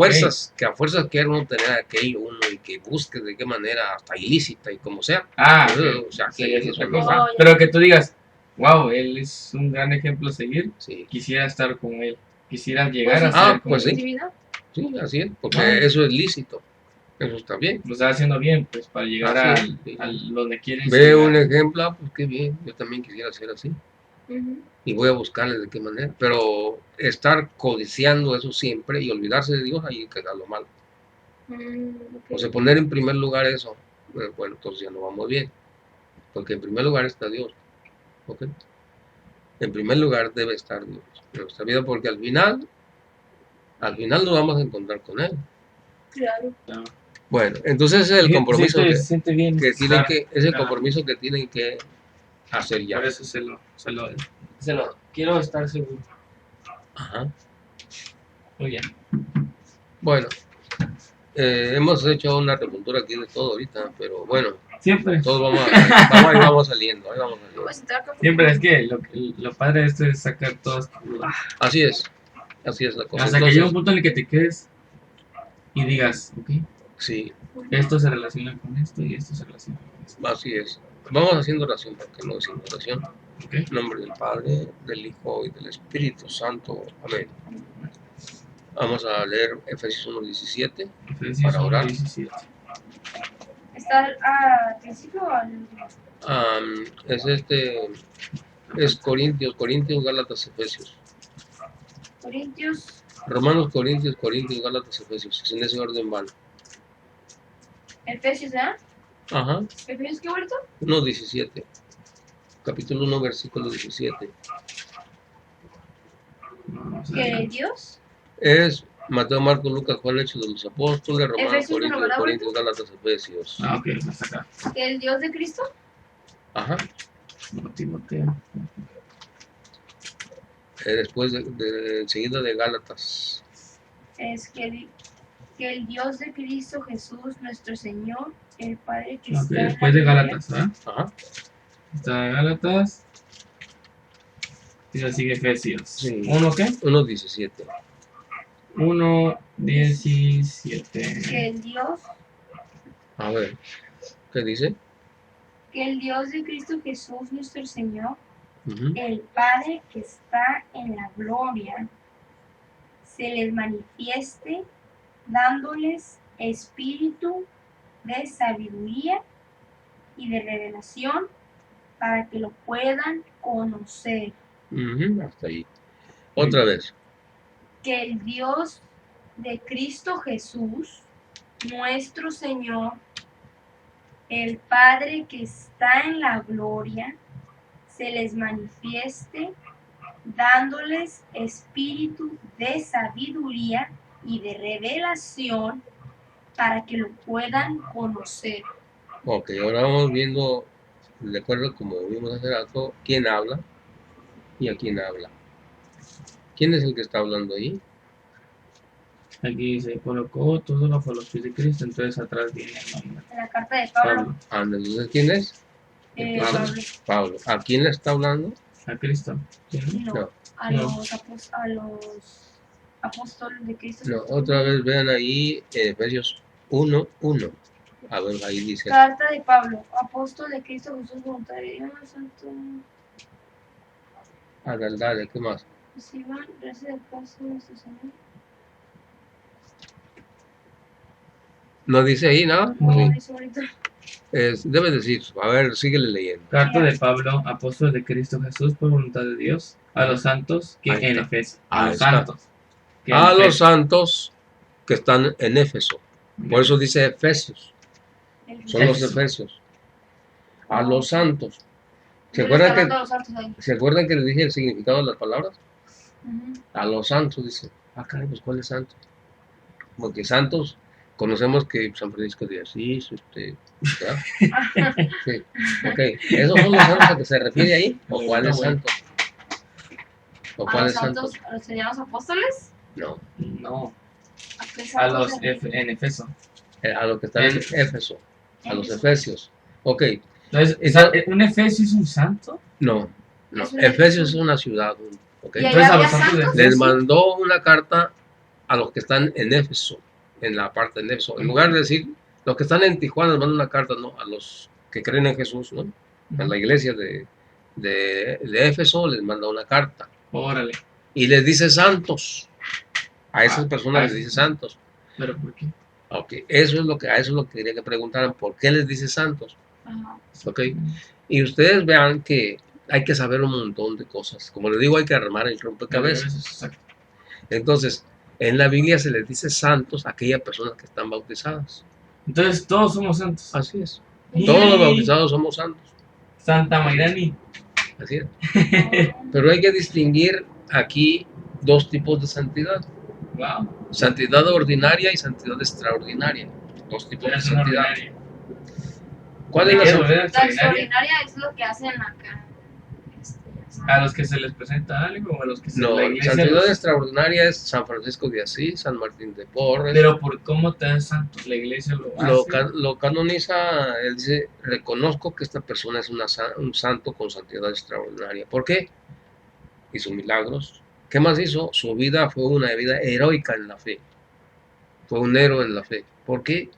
fuerzas quiere uno tener aquello uno y que busque de qué manera, hasta ilícita y como sea. Ok. O sea, Sí, que es eso otra no cosa. va. Oh, ya. Pero que tú digas, wow, él es un gran ejemplo a seguir, Sí, quisiera estar con él, quisiera llegar a Pues sí, ser como pues sí. él. Positividad. sí, así es, porque Wow. eso es lícito. Eso está bien. Lo está haciendo bien, pues, para llegar Así es, al donde quieres Ve un llegar. ejemplo, pues qué bien, yo también quisiera ser así. Ujú. Y voy a buscarle de qué manera. Pero estar codiciando eso siempre y olvidarse de Dios, ahí queda lo malo. Ok. O sea, poner en primer lugar eso, bueno, entonces ya no vamos bien. Porque en primer lugar está Dios. ¿Ok? En primer lugar debe estar Dios en nuestra vida, porque al final nos vamos a encontrar con Él. Claro. No. Bueno, entonces ese es el compromiso Se siente bien. que tienen estar- es el compromiso que tienen que hacer ya. Por eso se lo quiero estar seguro. Ajá. Muy bien. Bueno, hemos hecho una repuntura aquí de todo ahorita, pero bueno, Siempre. todos vamos saliendo, ahí vamos saliendo. Pues está acá. Siempre es que lo padre de esto es sacar todas tus dudas. Así es la cosa. Hasta que llegue un punto en el que te quedes y digas, ok, Sí, esto se relaciona con esto y esto se relaciona con esto. así es. Vamos haciendo oración, porque no decimos oración. Ok. En nombre del Padre, del Hijo y del Espíritu Santo. Amén. Vamos a leer Efesios 1:17 Efesios para orar. 1:17. ¿Está al principio o al último? Es Corintios, Gálatas, Efesios. Corintios. Romanos, Corintios, Gálatas, Efesios. En ese orden van. Efesios, ¿verdad? Ajá. ¿Efesios qué vuelto? 1:17. Capítulo 1, versículo 17. Vamos a ¿Que ver. Dios? Es Mateo, Marcos, Lucas, Juan, Hechos de los Apóstoles, Romanos, Efesios, ¿no lo Corintios, habrá Corintios, Gálatas, Efesios. Ok, hasta acá. ¿Que el Dios de Cristo? Ajá. No, Timoteo. Después enseguida de Gálatas. Es que el Dios de Cristo Jesús, nuestro Señor, el Padre que Ok, está en la después de gloria, Gálatas, ¿verdad? Ajá. Está de Gálatas. Y ya sigue Efesios. Sí. ¿Uno qué? 1:17. 1:17. que el Dios, A ver, ¿qué dice? que el Dios de Cristo Jesús, nuestro Señor, Ujú. el Padre que está en la gloria, se les manifieste dándoles espíritu de sabiduría y de revelación para que lo puedan conocer. Ujú, hasta ahí. Otra vez. Que el Dios de Cristo Jesús, nuestro Señor, el Padre que está en la gloria, se les manifieste dándoles espíritu de sabiduría y de revelación para que lo puedan conocer. Ok, ahora vamos viendo, de acuerdo como vimos hace rato, quién habla y a quién habla. ¿Quién es el que está hablando ahí? Aquí se colocó todo bajo los pies de Cristo, entonces atrás viene el nombre. En la carta de Pablo, Pablo. Entonces, ¿quién es? Pablo. Pablo. ¿A quién le está hablando? A Cristo. ¿Sí, no? no, No. a No. los apóstoles de Cristo. No, otra vez vean ahí Efesios 1:1. A ver, ahí dice. Carta de Pablo, apóstol de Cristo Jesús, voluntad de Dios, santo. Dale, ¿qué más? Reciban gracias del paso de nuestro Señor. ¿No dice ahí nada? No. Sí. Dice ahorita. Debe decir, a ver, síguele leyendo. Carta de Pablo, apóstol de Cristo Jesús por voluntad de Dios, a los santos que Ahí en está. Efeso. A Ahí los está. santos. Que A en los Efeso. santos que están en Éfeso. Por eso dice Efesios. Son los Éfeso. Efesios. A los santos. ¿Se Yo le acuerdan estaba dando que, a los santos ahí. ¿Se acuerdan que les dije el significado de las palabras? Ujú. A los santos, dice. Caray, pues ¿cuál es santo? Porque santos, conocemos que San Francisco de Asís, ¿verdad? Sí. Ok, ¿esos son los santos a que se refiere ahí? ¿O cuál es santo? ¿O A cuál los es santo? santos, a los señores apóstoles. No, No, ¿A qué a santos los se refiere? en Efeso. a los que están en Éfeso, a los Éfeso. Efesios. Ok, Entonces, Entonces- ¿un Efesio es un santo? no, Es un Efesios es Éfeso. una ciudad, ok. Y allá Entonces, a había los santos de santos. Les Efeso. mandó una carta a los que están en Éfeso, en la parte de Éfeso. En lugar de decir, los que están en Tijuana les manda una carta, no, a los que creen en Jesús, ¿no? A la iglesia de Éfeso les manda una carta. Órale. Y les dice santos. A esas personas les eso. dice santos. ¿Pero por qué? Ok, a eso es lo que quería que preguntaran. ¿Por qué les dice santos? Ajá. Ok, y ustedes vean que hay que saber un montón de cosas. Como les digo, hay que armar el rompecabezas. Exacto. Entonces, en la Biblia se les dice santos a aquellas personas que están bautizadas. Entonces, todos somos santos. Así es. Y Todos los bautizados somos santos. Santa Mayrani. Así es. Pero hay que distinguir aquí dos tipos de santidad. Wow. Santidad ordinaria y santidad extraordinaria. Dos tipos de Es una santidad. ordinaria. ¿Cuál es la ¿Qué santidad? es La extraordinaria? extraordinaria es lo que hacen acá. ¿A los que se les presenta algo o a los que se No, la iglesia santidad los- extraordinaria es San Francisco de Asís, San Martín de Porres. Pero por cómo te das santo, la iglesia lo hace. Lo canoniza, él dice, reconozco que esta persona es un santo con santidad extraordinaria. ¿Por qué? Hizo milagros. ¿Qué más hizo? Su vida fue una vida heroica en la fe. Fue un héroe en la fe. ¿Por qué?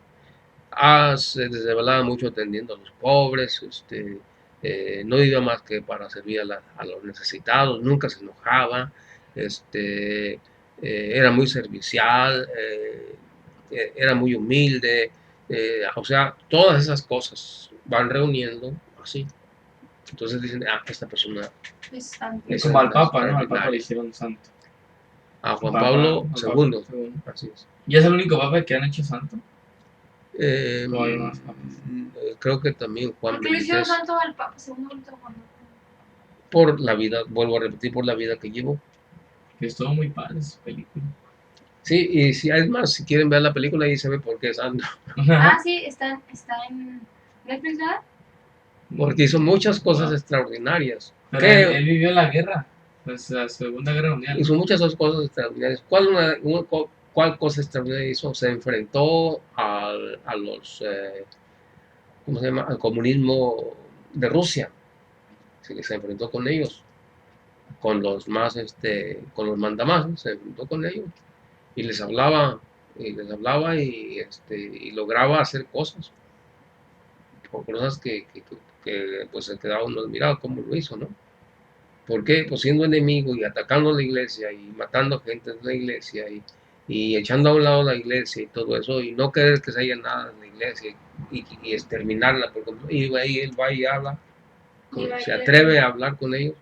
Se desvelaba mucho atendiendo a los pobres, no iba más que para servir a los necesitados, nunca se enojaba, era muy servicial, era muy humilde, o sea, todas esas cosas van reuniendo así. Entonces dicen, esta persona Es santo. Es como al Papa, ¿no? Al Papa le hicieron santo. a Juan Papa- Pablo Juan Pablo II, II. así es. ¿Y es el único papa que han hecho santo? Eh, No hay más papas. Creo que también Juan ¿Por qué le hicieron XXIII, santo al Papa? Segundo ahorita Juan. por la vida, vuelvo a repetir, por la vida que llevó. Que estuvo muy padre esa película. Sí, y si hay más, si quieren ver la película, ahí se ve por qué es santo. Ah, sí, está en Netflix, ¿verdad? porque hizo muchas cosas extraordinarias. Pero él vivió la guerra, pues la Segunda Guerra Mundial. Hizo muchas cosas extraordinarias. ¿Cuál cosa extraordinaria hizo? Se enfrentó a los, ¿cómo se llama? Al comunismo de Rusia. Se enfrentó con ellos, con los más, con los mandamases, se enfrentó con ellos y les hablaba, y lograba hacer cosas, por cosas que pues se quedaba uno admirado cómo lo hizo, ¿no? ¿Por qué? Pues siendo enemigo y atacando la iglesia y matando gente de la iglesia y echando a un lado la iglesia y todo eso y no querer que se haya nada en la iglesia y exterminarla, porque y ahí él va y habla, se atreve a hablar con ellos,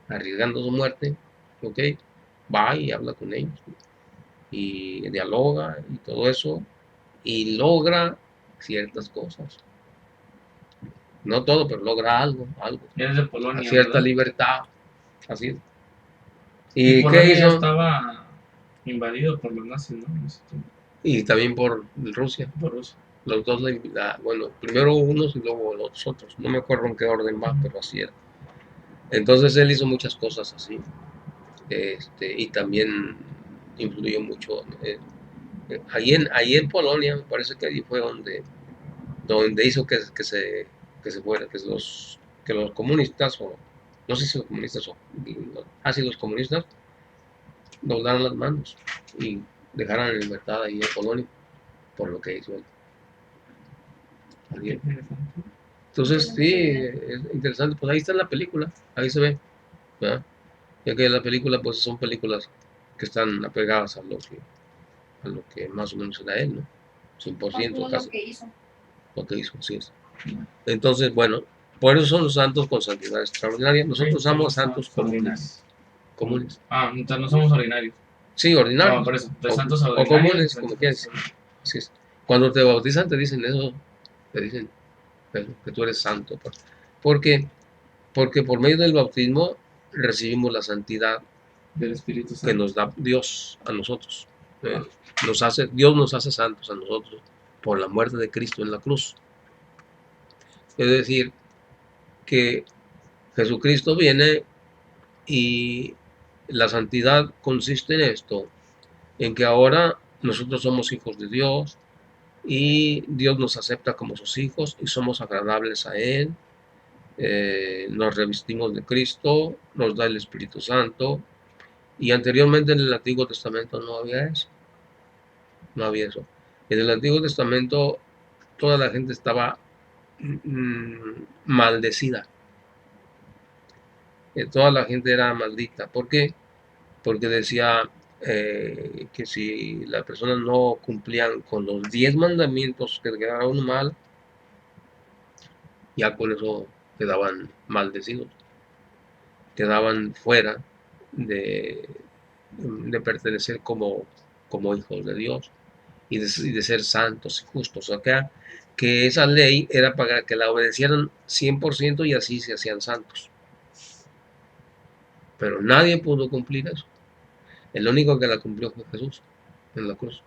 arriesgando su muerte, ¿ok? Va y habla con ellos y dialoga y todo eso y logra ciertas cosas. No todo, pero logra algo. Es de Polonia, cierta ¿verdad? libertad. Así es. ¿Y Polonia ya estaba invadido por los nazis, ¿no? Y también por Rusia. Por Rusia. Los dos, bueno, primero unos y luego los otros. No me acuerdo en qué orden va, pero así era. Entonces él hizo muchas cosas así. Y también influyó mucho. Ahí en Polonia, me parece que allí fue donde hizo que se fuera, que los comunistas, o no sé si los comunistas los comunistas doblaron las manos y dejaran en libertad ahí en Polonia por lo que hizo él. Entonces, sí, es interesante. Pues ahí está en la película, ahí se ve, ¿verdad? Ya que la película, pues son películas que están apegadas a lo que más o menos era él, ¿no? 100% casi. Lo que hizo, sí es. Entonces, bueno, por eso son los santos con santidad extraordinaria. Nosotros somos santos comunes. Ah, entonces no somos ordinarios. Sí, ordinarios. No, por eso, de santos o comunes, como quieras. Así es. Cuando te bautizan te dicen eso, te dicen que tú eres santo. ¿Por qué? Porque por medio del bautismo recibimos la santidad del Espíritu Santo que nos da Dios a nosotros. Dios nos hace santos a nosotros por la muerte de Cristo en la cruz. Es decir, que Jesucristo viene y la santidad consiste en esto, en que ahora nosotros somos hijos de Dios y Dios nos acepta como sus hijos y somos agradables a Él, nos revestimos de Cristo, nos da el Espíritu Santo, y anteriormente en el Antiguo Testamento no había eso, En el Antiguo Testamento toda la gente estaba maldecida, toda la gente era maldita. ¿Por qué? Porque decía que si las personas no cumplían con los 10 mandamientos que quedaban mal, ya con eso quedaban maldecidos, quedaban fuera de pertenecer como hijos de Dios y de ser santos y justos. O sea, que esa ley era para que la obedecieran 100% y así se hacían santos. Pero nadie pudo cumplir eso. El único que la cumplió fue Jesús en la cruz.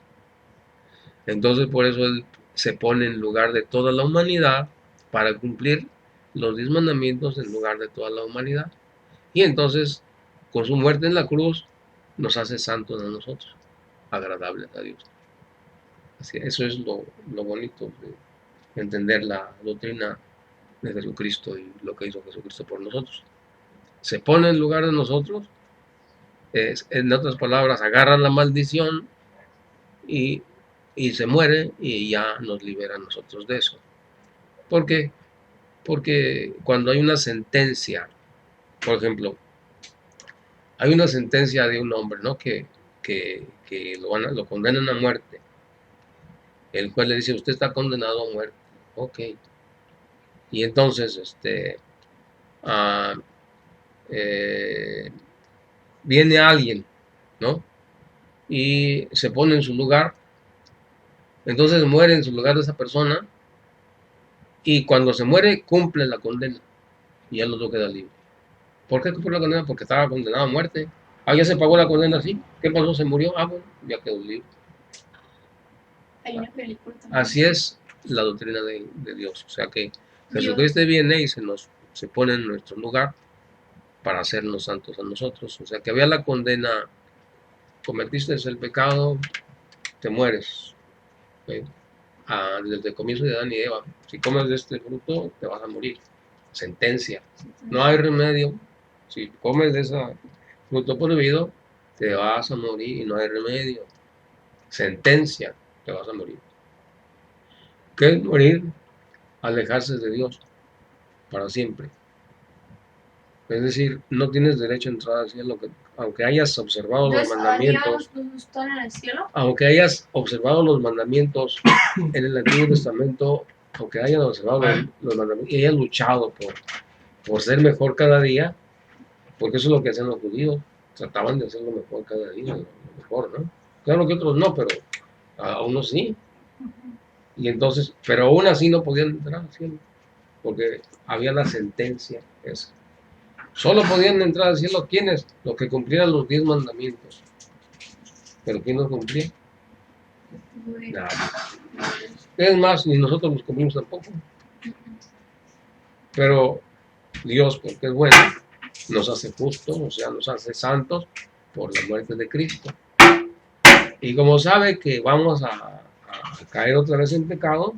Entonces por eso Él se pone en lugar de toda la humanidad para cumplir los 10 mandamientos en lugar de toda la humanidad. Y entonces, con su muerte en la cruz, nos hace santos a nosotros, agradables a Dios. Así, eso es lo bonito de entender la doctrina de Jesucristo y lo que hizo Jesucristo por nosotros. Se pone en lugar de nosotros, en otras palabras, agarran la maldición y se muere y ya nos libera a nosotros de eso. ¿Por qué? Porque cuando hay una sentencia, por ejemplo, hay una sentencia de un hombre, ¿no? Que lo condenan a muerte. El juez le dice, usted está condenado a muerte. Ok. Y entonces, viene alguien, ¿no? Y se pone en su lugar. Entonces muere en su lugar de esa persona. Y cuando se muere, cumple la condena. Y ya el otro queda libre. ¿Por qué cumplió la condena? Porque estaba condenado a muerte. Ah, ya se pagó la condena, sí. ¿Qué pasó? Se murió. Ah, bueno, ya quedó libre. Hay una película también. Así es la doctrina de Dios. O sea que Jesucristo viene y se pone en nuestro lugar para hacernos santos a nosotros. O sea que había la condena, cometiste el pecado, te mueres. ¿Ok? Desde el comienzo de Adán y Eva, si comes de este fruto, te vas a morir. Sentencia. No hay remedio. Si comes de ese fruto prohibido, te vas a morir y no hay remedio. Sentencia, te vas a morir. ¿Qué es morir? Alejarse de Dios para siempre. Es decir, no tienes derecho a entrar al cielo, aunque hayas observado los Entonces, mandamientos, ¿no están en el cielo? aunque hayas observado los mandamientos en el Antiguo Testamento, aunque hayas observado los mandamientos y hayas luchado por ser mejor cada día, porque eso es lo que hacían los judíos, trataban de hacerlo mejor cada día, lo mejor, ¿no? Claro que otros no, pero a unos sí. Y entonces, pero aún así no podían entrar al cielo, porque había la sentencia esa. Solo podían entrar al cielo quienes, los que cumplieran los 10 mandamientos. Pero ¿quién los cumplía? Nada. Es más, ni nosotros los cumplimos tampoco. Pero Dios, porque es bueno, nos hace justos, o sea, nos hace santos por la muerte de Cristo. Y como sabe que vamos a caer otra vez en pecado,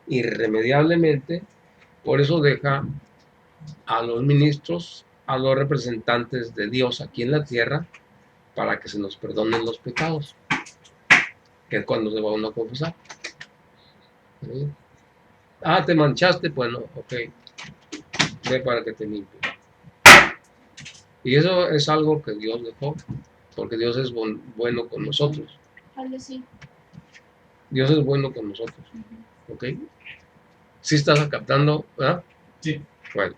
irremediablemente, por eso deja a los ministros, a los representantes de Dios aquí en la tierra, para que se nos perdonen los pecados, que es cuando se va uno a confesar. ¿Sí? Ah, te manchaste, bueno, ok, ve para que te limpie. Y eso es algo que Dios dejó, porque Dios es bueno con nosotros. Sí. Dios es bueno con nosotros, ¿ok? ¿Sí estás captando, verdad? Sí. Bueno,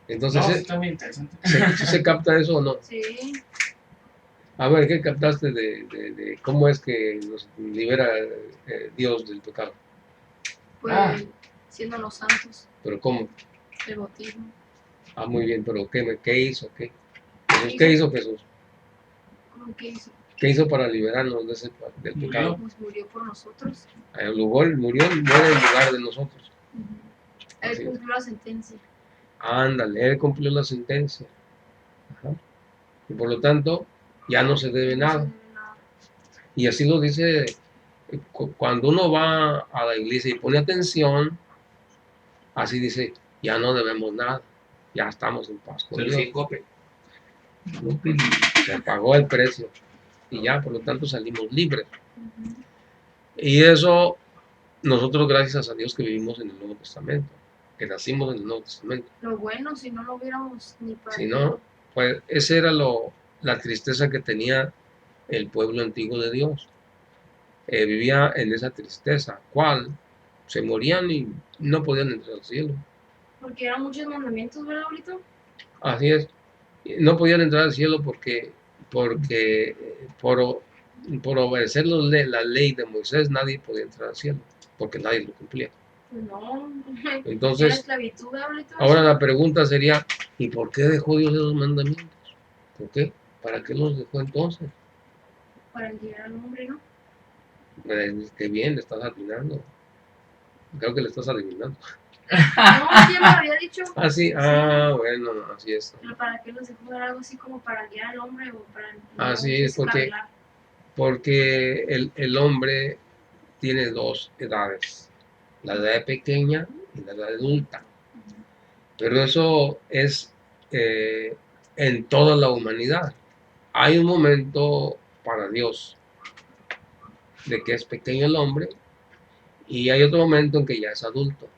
entonces, No, está muy interesante. ¿se capta eso o no? Sí. A ver, ¿qué captaste de cómo es que nos libera Dios del pecado? Pues siendo los santos, ¿Pero cómo? el bautismo. Ah, muy bien, pero ¿qué hizo? ¿Qué hizo Jesús? ¿Cómo que hizo? ¿Qué hizo para liberarnos del pecado? Pues murió por nosotros. Muere en lugar de nosotros. Él cumplió la sentencia. Ándale, él cumplió la sentencia. Ajá. Y por lo tanto, ya no se debe nada. Y así lo dice, cuando uno va a la iglesia y pone atención, así dice, ya no debemos nada, ya estamos en paz con Dios. Se pagó el precio y ya, por lo tanto, salimos libres. Y eso, nosotros gracias a Dios que vivimos en el Nuevo Testamento, que nacimos en el Nuevo Testamento. Lo bueno, si no lo hubiéramos ni para... Si no, pues esa era la tristeza que tenía el pueblo antiguo de Dios. Vivía en esa tristeza, ¿cuál? Se morían y no podían entrar al cielo. Porque eran muchos mandamientos, ¿verdad, ahorita? Así es. No podían entrar al cielo porque por obedecer la ley de Moisés nadie podía entrar al cielo, porque nadie lo cumplía. Pues no. Entonces, era esclavitud, ahorita. Ahora la pregunta sería, ¿y por qué dejó Dios esos mandamientos? ¿Por qué? ¿Para qué los dejó entonces? Para guiar al hombre, ¿no? Qué bien, le estás atinando. Creo que le estás adivinando. No, ya me lo había dicho. Ah, sí, bueno, así es. Pero ¿para qué los dejó? Era algo así como para guiar al hombre o para... Así es, porque el hombre tiene dos edades, la edad pequeña y la edad adulta. Pero eso es en toda la humanidad. Hay un momento para Dios de que es pequeño el hombre y hay otro momento en que ya es adulto.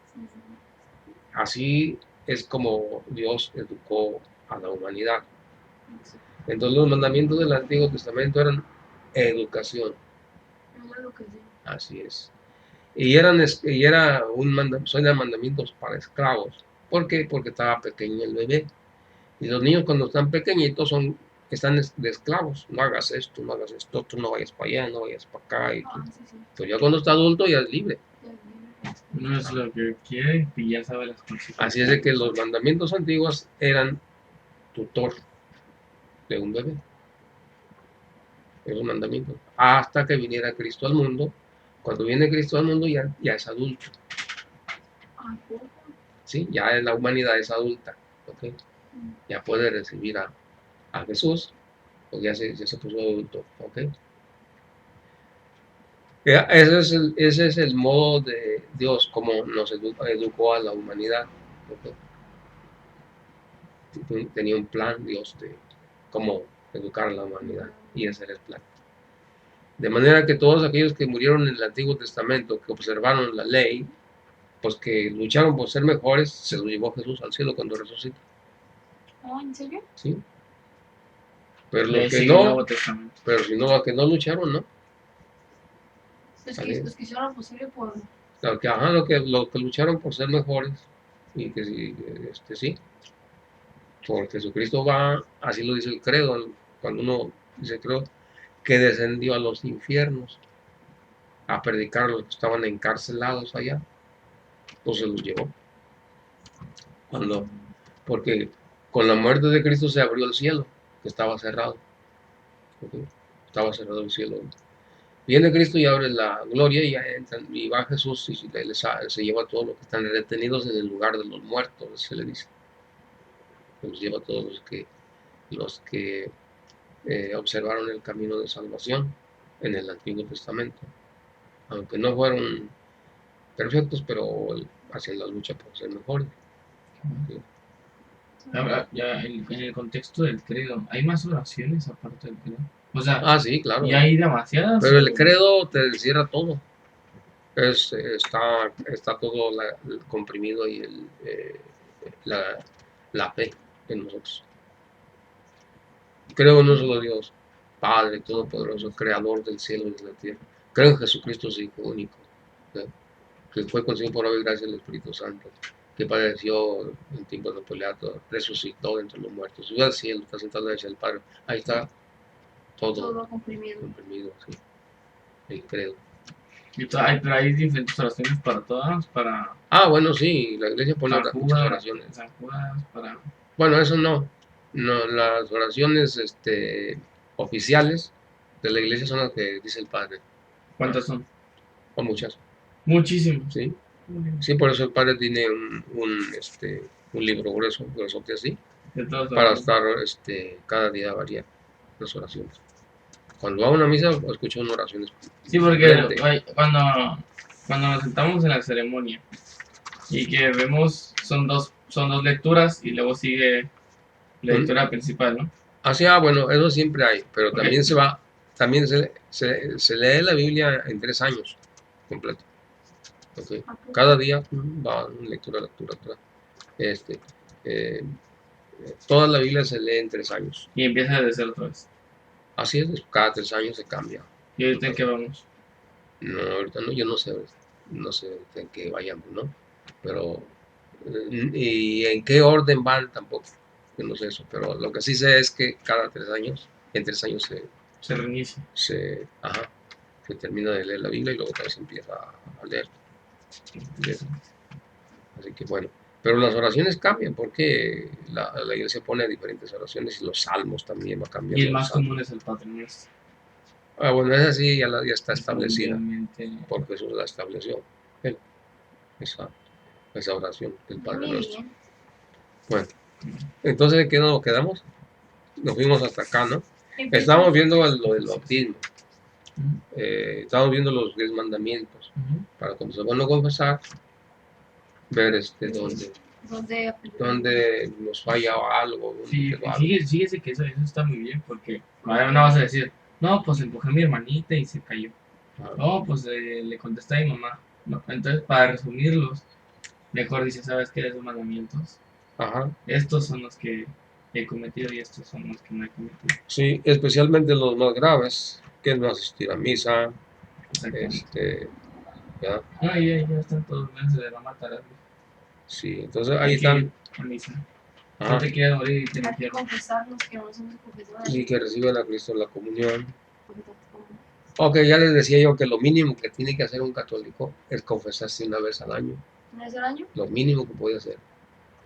Así es como Dios educó a la humanidad. Entonces los mandamientos del Antiguo Testamento eran educación. Así es. Son mandamientos para esclavos. ¿Por qué? Porque estaba pequeño el bebé. Y los niños cuando están pequeñitos están de esclavos. No hagas esto, no hagas esto, tú no vayas para allá, no vayas para acá. Pero ya cuando está adulto ya es libre. No es lo que quiere y ya sabe las consecuencias. Así es de que los mandamientos antiguos eran tutor de un bebé. Esos mandamientos. Hasta que viniera Cristo al mundo. Cuando viene Cristo al mundo ya es adulto. ¿sí? Ya la humanidad es adulta, ¿ok? Ya puede recibir a Jesús, porque ya se puso adulto, ¿ok? Ese es el modo de Dios, como nos educó a la humanidad, ¿ok? Tenía un plan Dios de cómo educar a la humanidad, y ese era el plan. De manera que todos aquellos que murieron en el Antiguo Testamento, que observaron la ley, pues que lucharon por ser mejores, se los llevó Jesús al cielo cuando resucitó, Ah, ¿en serio? ¿sí? Pero Y los ahí que sigue el no, Nuevo Testamento. pero si no, que no lucharon, ¿no? Los que hicieron lo posible por... Los que lucharon por ser mejores, y que sí, por Jesucristo va, así lo dice el credo, cuando uno dice credo, que descendió a los infiernos a predicar a los que estaban encarcelados allá, pues se los llevó. Porque con la muerte de Cristo se abrió el cielo, que estaba cerrado. ¿Ok? Estaba cerrado el cielo. Viene Cristo y abre la gloria y, y va Jesús y se lleva a todos los que están retenidos en el lugar de los muertos, se le dice. Se los lleva a todos los que observaron el camino de salvación en el Antiguo Testamento. Aunque no fueron perfectos, pero hacen la lucha por ser mejores. ¿Sí? Ahora, ya en el contexto del credo, ¿hay más oraciones aparte del credo? O sea, Sí, claro. ¿y hay demasiadas? Pero el credo te encierra todo. Está todo comprimido y la fe en nosotros. Creo en un solo Dios, Padre Todopoderoso, Creador del cielo y de la tierra. Creo en Jesucristo, su Hijo único, que fue concebido por obra y gracia del Espíritu Santo, que padeció en tiempos de Pilato, resucitó entre los muertos, subió al cielo, está sentado a la derecha del Padre. Ahí está todo comprimido. Sí. El credo. Pero hay diferentes oraciones para todas, para Bueno, sí, la iglesia pone San muchas Judas, oraciones. San Judas, para... Bueno, eso no. No, las oraciones oficiales de la iglesia son las que dice el Padre. ¿Cuántas son? O muchas, Muchísimas. ¿sí? Sí, por eso el Padre tiene un libro grueso, gruesote así, De todas para las estar cada día variar las oraciones. Cuando va a una misa, escucho una oración. Sí, porque cuando nos sentamos en la ceremonia y que vemos, son dos lecturas y luego sigue la lectura principal, ¿no? Bueno, eso siempre hay, pero Ok. también se lee la Biblia en 3 años completo. Okay. Cada día va lectura. Toda la Biblia se lee en 3 años. Y empieza desde cero otra vez. Así es, cada 3 años se cambia. ¿Y ahorita en qué vamos? No, ahorita no, yo no sé en qué vayamos, ¿no? Pero, y en qué orden van tampoco, yo no sé eso, pero lo que sí sé es que cada 3 años, en 3 años Se reinicia. se termina de leer la Biblia y luego otra vez se empieza a leer. Así que bueno, pero las oraciones cambian porque la iglesia pone diferentes oraciones y los salmos también va cambiando. Y el más común es el Padre Nuestro. Bueno, esa sí ya está establecida, Obviamente. porque Jesús la estableció, esa oración del Padre Nuestro. Bueno, entonces ¿en qué nos quedamos? Nos fuimos hasta acá, ¿no? Estamos viendo lo del bautismo. Estamos viendo los 10 mandamientos. Para cuando se van a confesar, ver donde nos falla algo. Sí, fíjese que eso está muy bien, porque ahora no vas a decir, no, pues empujé a mi hermanita y se cayó. No, pues le contesté a mi mamá. No, entonces, para resumirlos, mejor dice, ¿sabes qué? De esos mandamientos, estos son los que he cometido y estos son los que no he cometido. Sí, especialmente los más graves, que es no asistir a misa. ¿Ya? Ya están todos los de la mata. Sí, entonces ahí están. A misa. No te quieres morir y te Hay que confesarnos que no somos confesores. Y que reciben a Cristo en la comunión. Ok, ya les decía yo que lo mínimo que tiene que hacer un católico es confesarse una vez al año. ¿Una vez al año? Lo mínimo que puede hacer.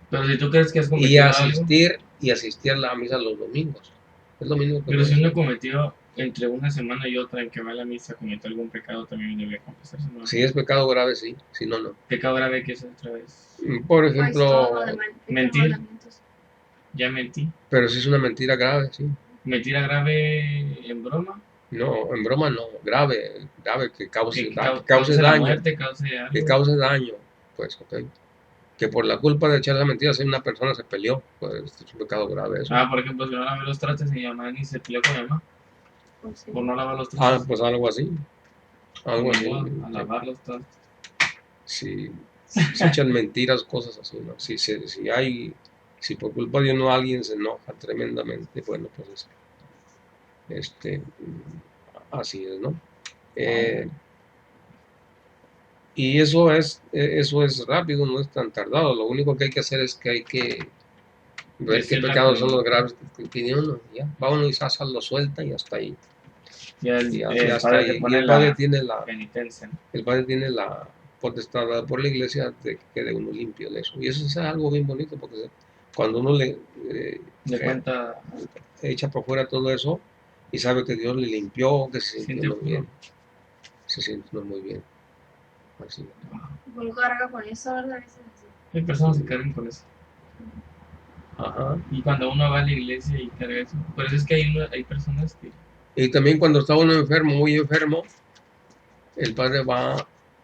Pero si tú crees que has cometido y asistir a la misa los domingos. Es lo mínimo que pero si uno cometió entre una semana y otra en que va a la misa comete algún pecado, también debe confesarse, ¿no? Si es pecado grave, sí, si no, no. Pecado grave que es otra vez. Por Pues ejemplo, todo lo demás, mentir. mandamientos. Ya mentí. pero si es una mentira grave, sí. Mentira grave en broma. No, en broma no, grave, que cause, Que que cause cause la daño, muerte, cause algo. que cause daño, pues, ok. Que por la culpa de echar la mentira, si una persona se peleó, pues es un pecado grave eso. Por ejemplo, si no lava los trastes y mi mamá ni se peleó con mi mamá Pues sí. por no lavar los trastes. Pues algo así. Algo Ni así. modo, a lavar los trastes. Si se echan mentiras, cosas así, ¿no? Si por culpa de uno alguien se enoja tremendamente, bueno, pues así es, ¿no? Y eso es rápido, no es tan tardado. Lo único que hay que hacer es que hay que ver qué Decirla pecados son con- los graves que tiene uno. Ya, va uno y Sasa lo suelta y hasta ahí. Ya el, Ya el está padre ahí. te Y pone el padre la tiene la, penitencia, ¿no? el padre tiene la potestad dada por la iglesia de que quede uno limpio de eso. Y eso es algo bien bonito porque cuando uno le De cuenta, echa por fuera todo eso y sabe que Dios le limpió, que se siente sintió uno puro. bien. Se siente uno muy bien. Así. Uno carga con eso, ¿verdad? A veces así. Hay personas que cargan con eso. Ajá. Y cuando uno va a la iglesia y carga eso, por eso es que hay personas que Y también cuando está uno enfermo, muy enfermo, el padre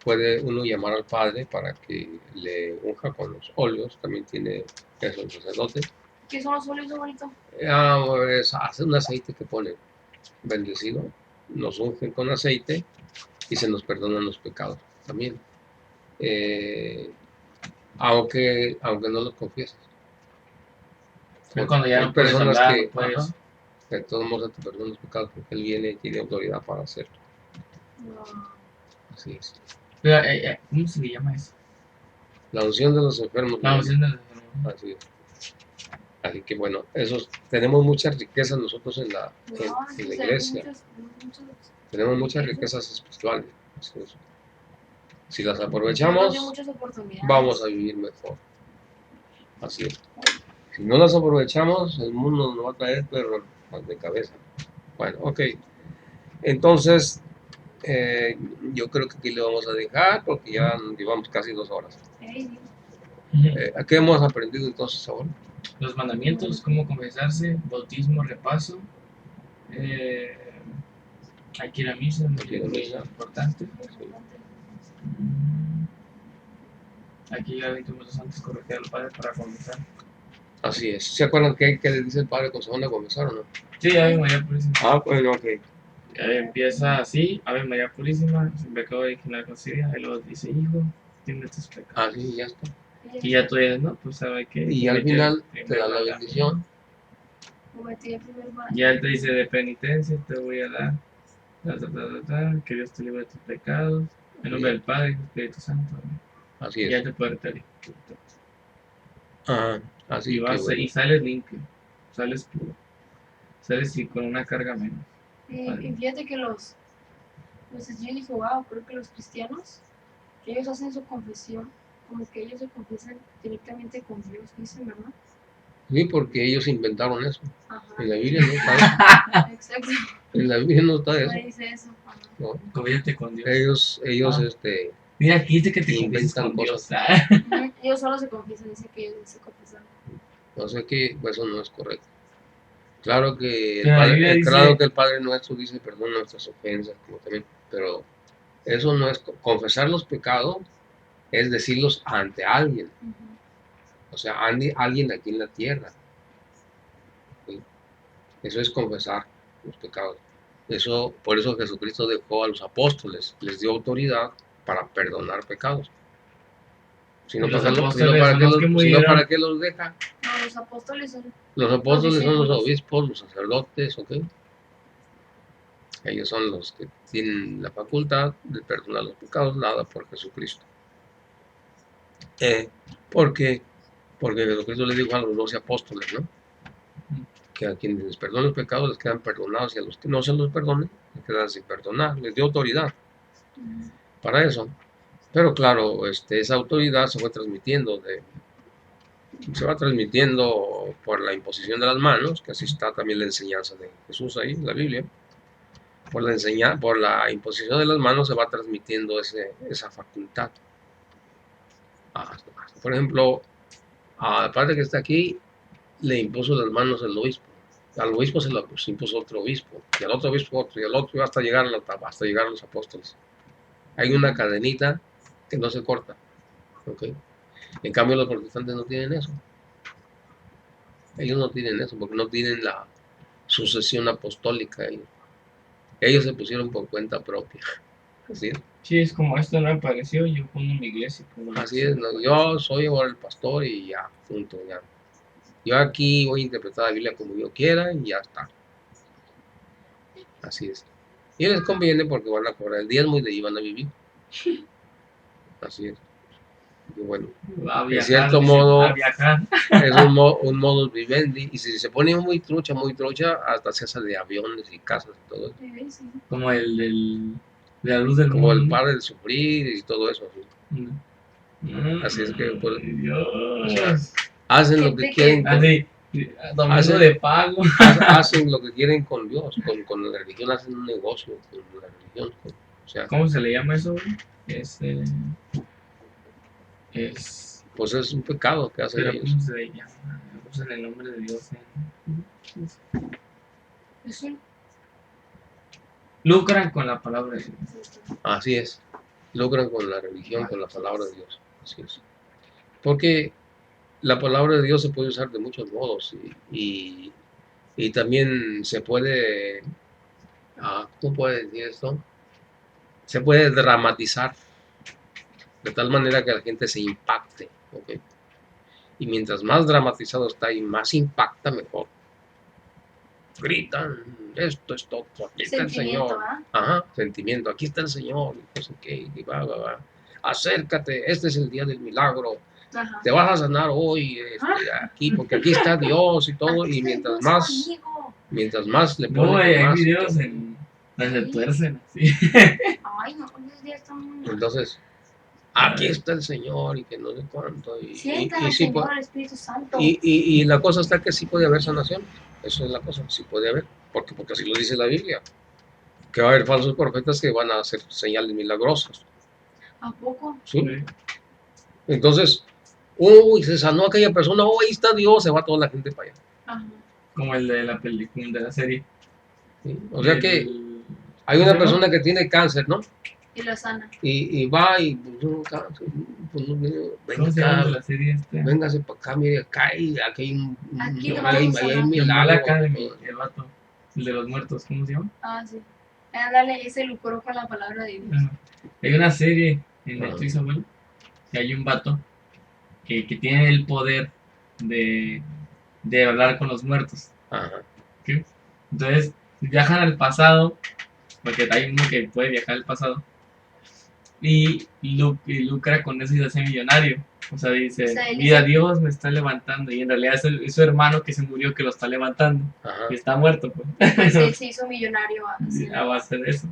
puede uno llamar al padre para que le unja con los óleos, también tiene eso el sacerdote. ¿Qué son los óleos, bonito? Hace un aceite que pone bendecido, nos ungen con aceite y se nos perdonan los pecados también. Aunque no los confieses. es cuando ya Hay no puedes personas hablar, que, no puedes. ajá, de todos modos te perdonan los pecados porque Él viene y tiene autoridad para hacerlo. No. Así es. Pero, ¿cómo se le llama eso? La unción de los enfermos. La unción de los enfermos. Así es. Así que bueno, tenemos muchas riquezas nosotros en la iglesia. Tenemos muchas riquezas espirituales. Así es. Si las aprovechamos, vamos a vivir mejor. Así es. Si no las aprovechamos, el mundo nos va a traer pero de cabeza. Bueno, ok. Entonces, yo creo que aquí le vamos a dejar porque ya llevamos casi 2 horas. ¿Qué hemos aprendido entonces ahora? Los mandamientos, cómo confesarse, bautismo, repaso. Hay que ir a misa, muy importante. Hay que llegar 20 minutos antes, corregir al padre para confesar. Así es. ¿Se acuerdan qué le dice el padre cuando se van a confesar o no? Sí, Ave María Purísima. Bueno, ok. Empieza así, Ave María Purísima, sin pecado original concebida, y luego dice, hijo, tiene tus pecados. Así ya está. Y ya tú dices, no, pues sabe qué. Y al final te da la bendición. Ya él te dice, de penitencia te voy a dar, que Dios te libre de tus pecados, en nombre del Padre y del Espíritu Santo. Así es. Ya te puede retener. Así y vas bueno. y sales limpio, sales puro, sales con una carga menos. Y fíjate que los yo dije, wow, creo que los cristianos, que ellos hacen su confesión, como que ellos se confiesan directamente con Dios, dicen, ¿verdad? Sí, porque ellos inventaron eso. Ajá. En la Biblia no está eso. Exacto. En la Biblia no está eso. No dice eso. Ajá. No. Confíate con Dios. Ellos Mira, aquí dice que te inventan confieses con cosas. Dios. Ellos solo se confiesan, dice que ellos se confiesan. No sé que eso no es correcto. Claro que el Padre Nuestro dice perdón nuestras ofensas, como también, pero eso no es confesar los pecados, es decirlos ante alguien. O sea, alguien aquí en la tierra. ¿Sí? Eso es confesar los pecados. Por eso Jesucristo dejó a los apóstoles, les dio autoridad para perdonar pecados. Si no, ¿para qué los deja? No, los apóstoles son los obispos, los sacerdotes, ¿ok? Ellos son los que tienen la facultad de perdonar los pecados dada por Jesucristo. Porque Jesucristo le dijo a los 12 apóstoles, ¿no? Que a quienes les perdonen los pecados les quedan perdonados y a los que no se los perdonen les quedan sin perdonar. Les dio autoridad para eso. Pero claro, esa autoridad se va transmitiendo por la imposición de las manos, que así está también la enseñanza de Jesús ahí en la Biblia. por la imposición de las manos se va transmitiendo esa facultad. Por ejemplo, aparte que está aquí, le impuso las manos al obispo. Al obispo se lo impuso otro obispo, y al otro obispo otro, y al otro hasta llegar a los apóstoles. Hay una cadenita que no se corta. ¿Okay? En cambio, los protestantes no tienen eso. Ellos no tienen eso porque no tienen la sucesión apostólica. Ellos se pusieron por cuenta propia. Así es. Sí, es como esto no me pareció, yo pongo mi iglesia. Así es, no, yo soy ahora el pastor y ya, punto, ya. Yo aquí voy a interpretar la Biblia como yo quiera y ya está. Así es. Y les conviene porque van a cobrar el diezmo y de ahí van a vivir. Así es. Y bueno, Viajar, en cierto modo, es un modus vivendi. Y si se pone muy trucha, hasta se hace de aviones y casas y todo eso. Como el de la luz del como mundo. El padre del sufrir y todo eso. ¿Sí? Así es que pues, hacen lo que quieren. Domingo de pago. Hacen lo que quieren con Dios, con la religión, hacen un negocio con la religión. O sea, ¿cómo se le llama eso? Pues es un pecado que hacen ellos. ¿Cómo se le llama? Usan el nombre de Dios. Lucran con la palabra de Dios. Así es. Lucran con la religión, con la palabra de Dios. Así es. Porque la palabra de Dios se puede usar de muchos modos y también se puede, ¿cómo puede decir esto? Se puede dramatizar de tal manera que la gente se impacte, ¿okay? Y mientras más dramatizado está y más impacta, mejor. Gritan, esto es todo, aquí está el Señor. Sentimiento, aquí está el Señor, y no sé qué, y va. Acércate, este es el día del milagro. Ajá. Te vas a sanar hoy aquí, porque aquí está Dios y todo, y mientras más le ponen. No, hay videos en donde se tuercen así. Ay, no, esos días están muy... Entonces, aquí está el Señor y que no sé cuánto. Sientan al Señor, el Espíritu Santo. Y la cosa está que sí puede haber sanación. Eso es la cosa, sí puede haber. Porque así lo dice la Biblia. Que va a haber falsos profetas que van a hacer señales milagrosas. ¿A poco? Sí. Entonces, se sanó aquella persona, ahí está Dios, se va toda la gente para allá. Ajá. Como el de la película, de la serie. Sí. O sea que hay una persona que tiene cáncer, ¿no? Y lo sana. Y va y véngase para acá, mire, acá aquí hay un milagro. El vato, el de los muertos, ¿cómo se llama? Sí. Dale, ese lucró con la palabra de Dios. Hay una serie en Netflix, abuelo, que hay un vato que tiene el poder de hablar con los muertos. Ajá. ¿Sí? Entonces, viajan al pasado, porque hay uno que puede viajar al pasado, y lucra con eso y se hace millonario. O sea, dice, mira, Dios me está levantando, y en realidad es su hermano que se murió que lo está levantando. Ajá. Y está muerto, pues. Pues él se hizo millonario a base de eso.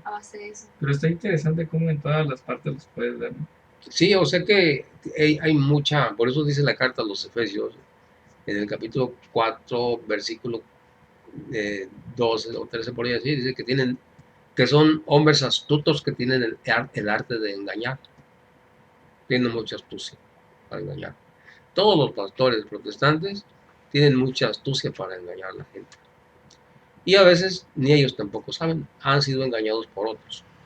Pero está interesante cómo en todas las partes los puedes ver, ¿no? Sí, o sea que hay mucha, por eso dice la carta a los Efesios, en el capítulo 4, versículo 12 o 13 por ahí así, dice que son hombres astutos que tienen el arte de engañar. Tienen mucha astucia para engañar. Todos los pastores protestantes tienen mucha astucia para engañar a la gente. Y a veces ni ellos tampoco saben, han sido engañados por otros.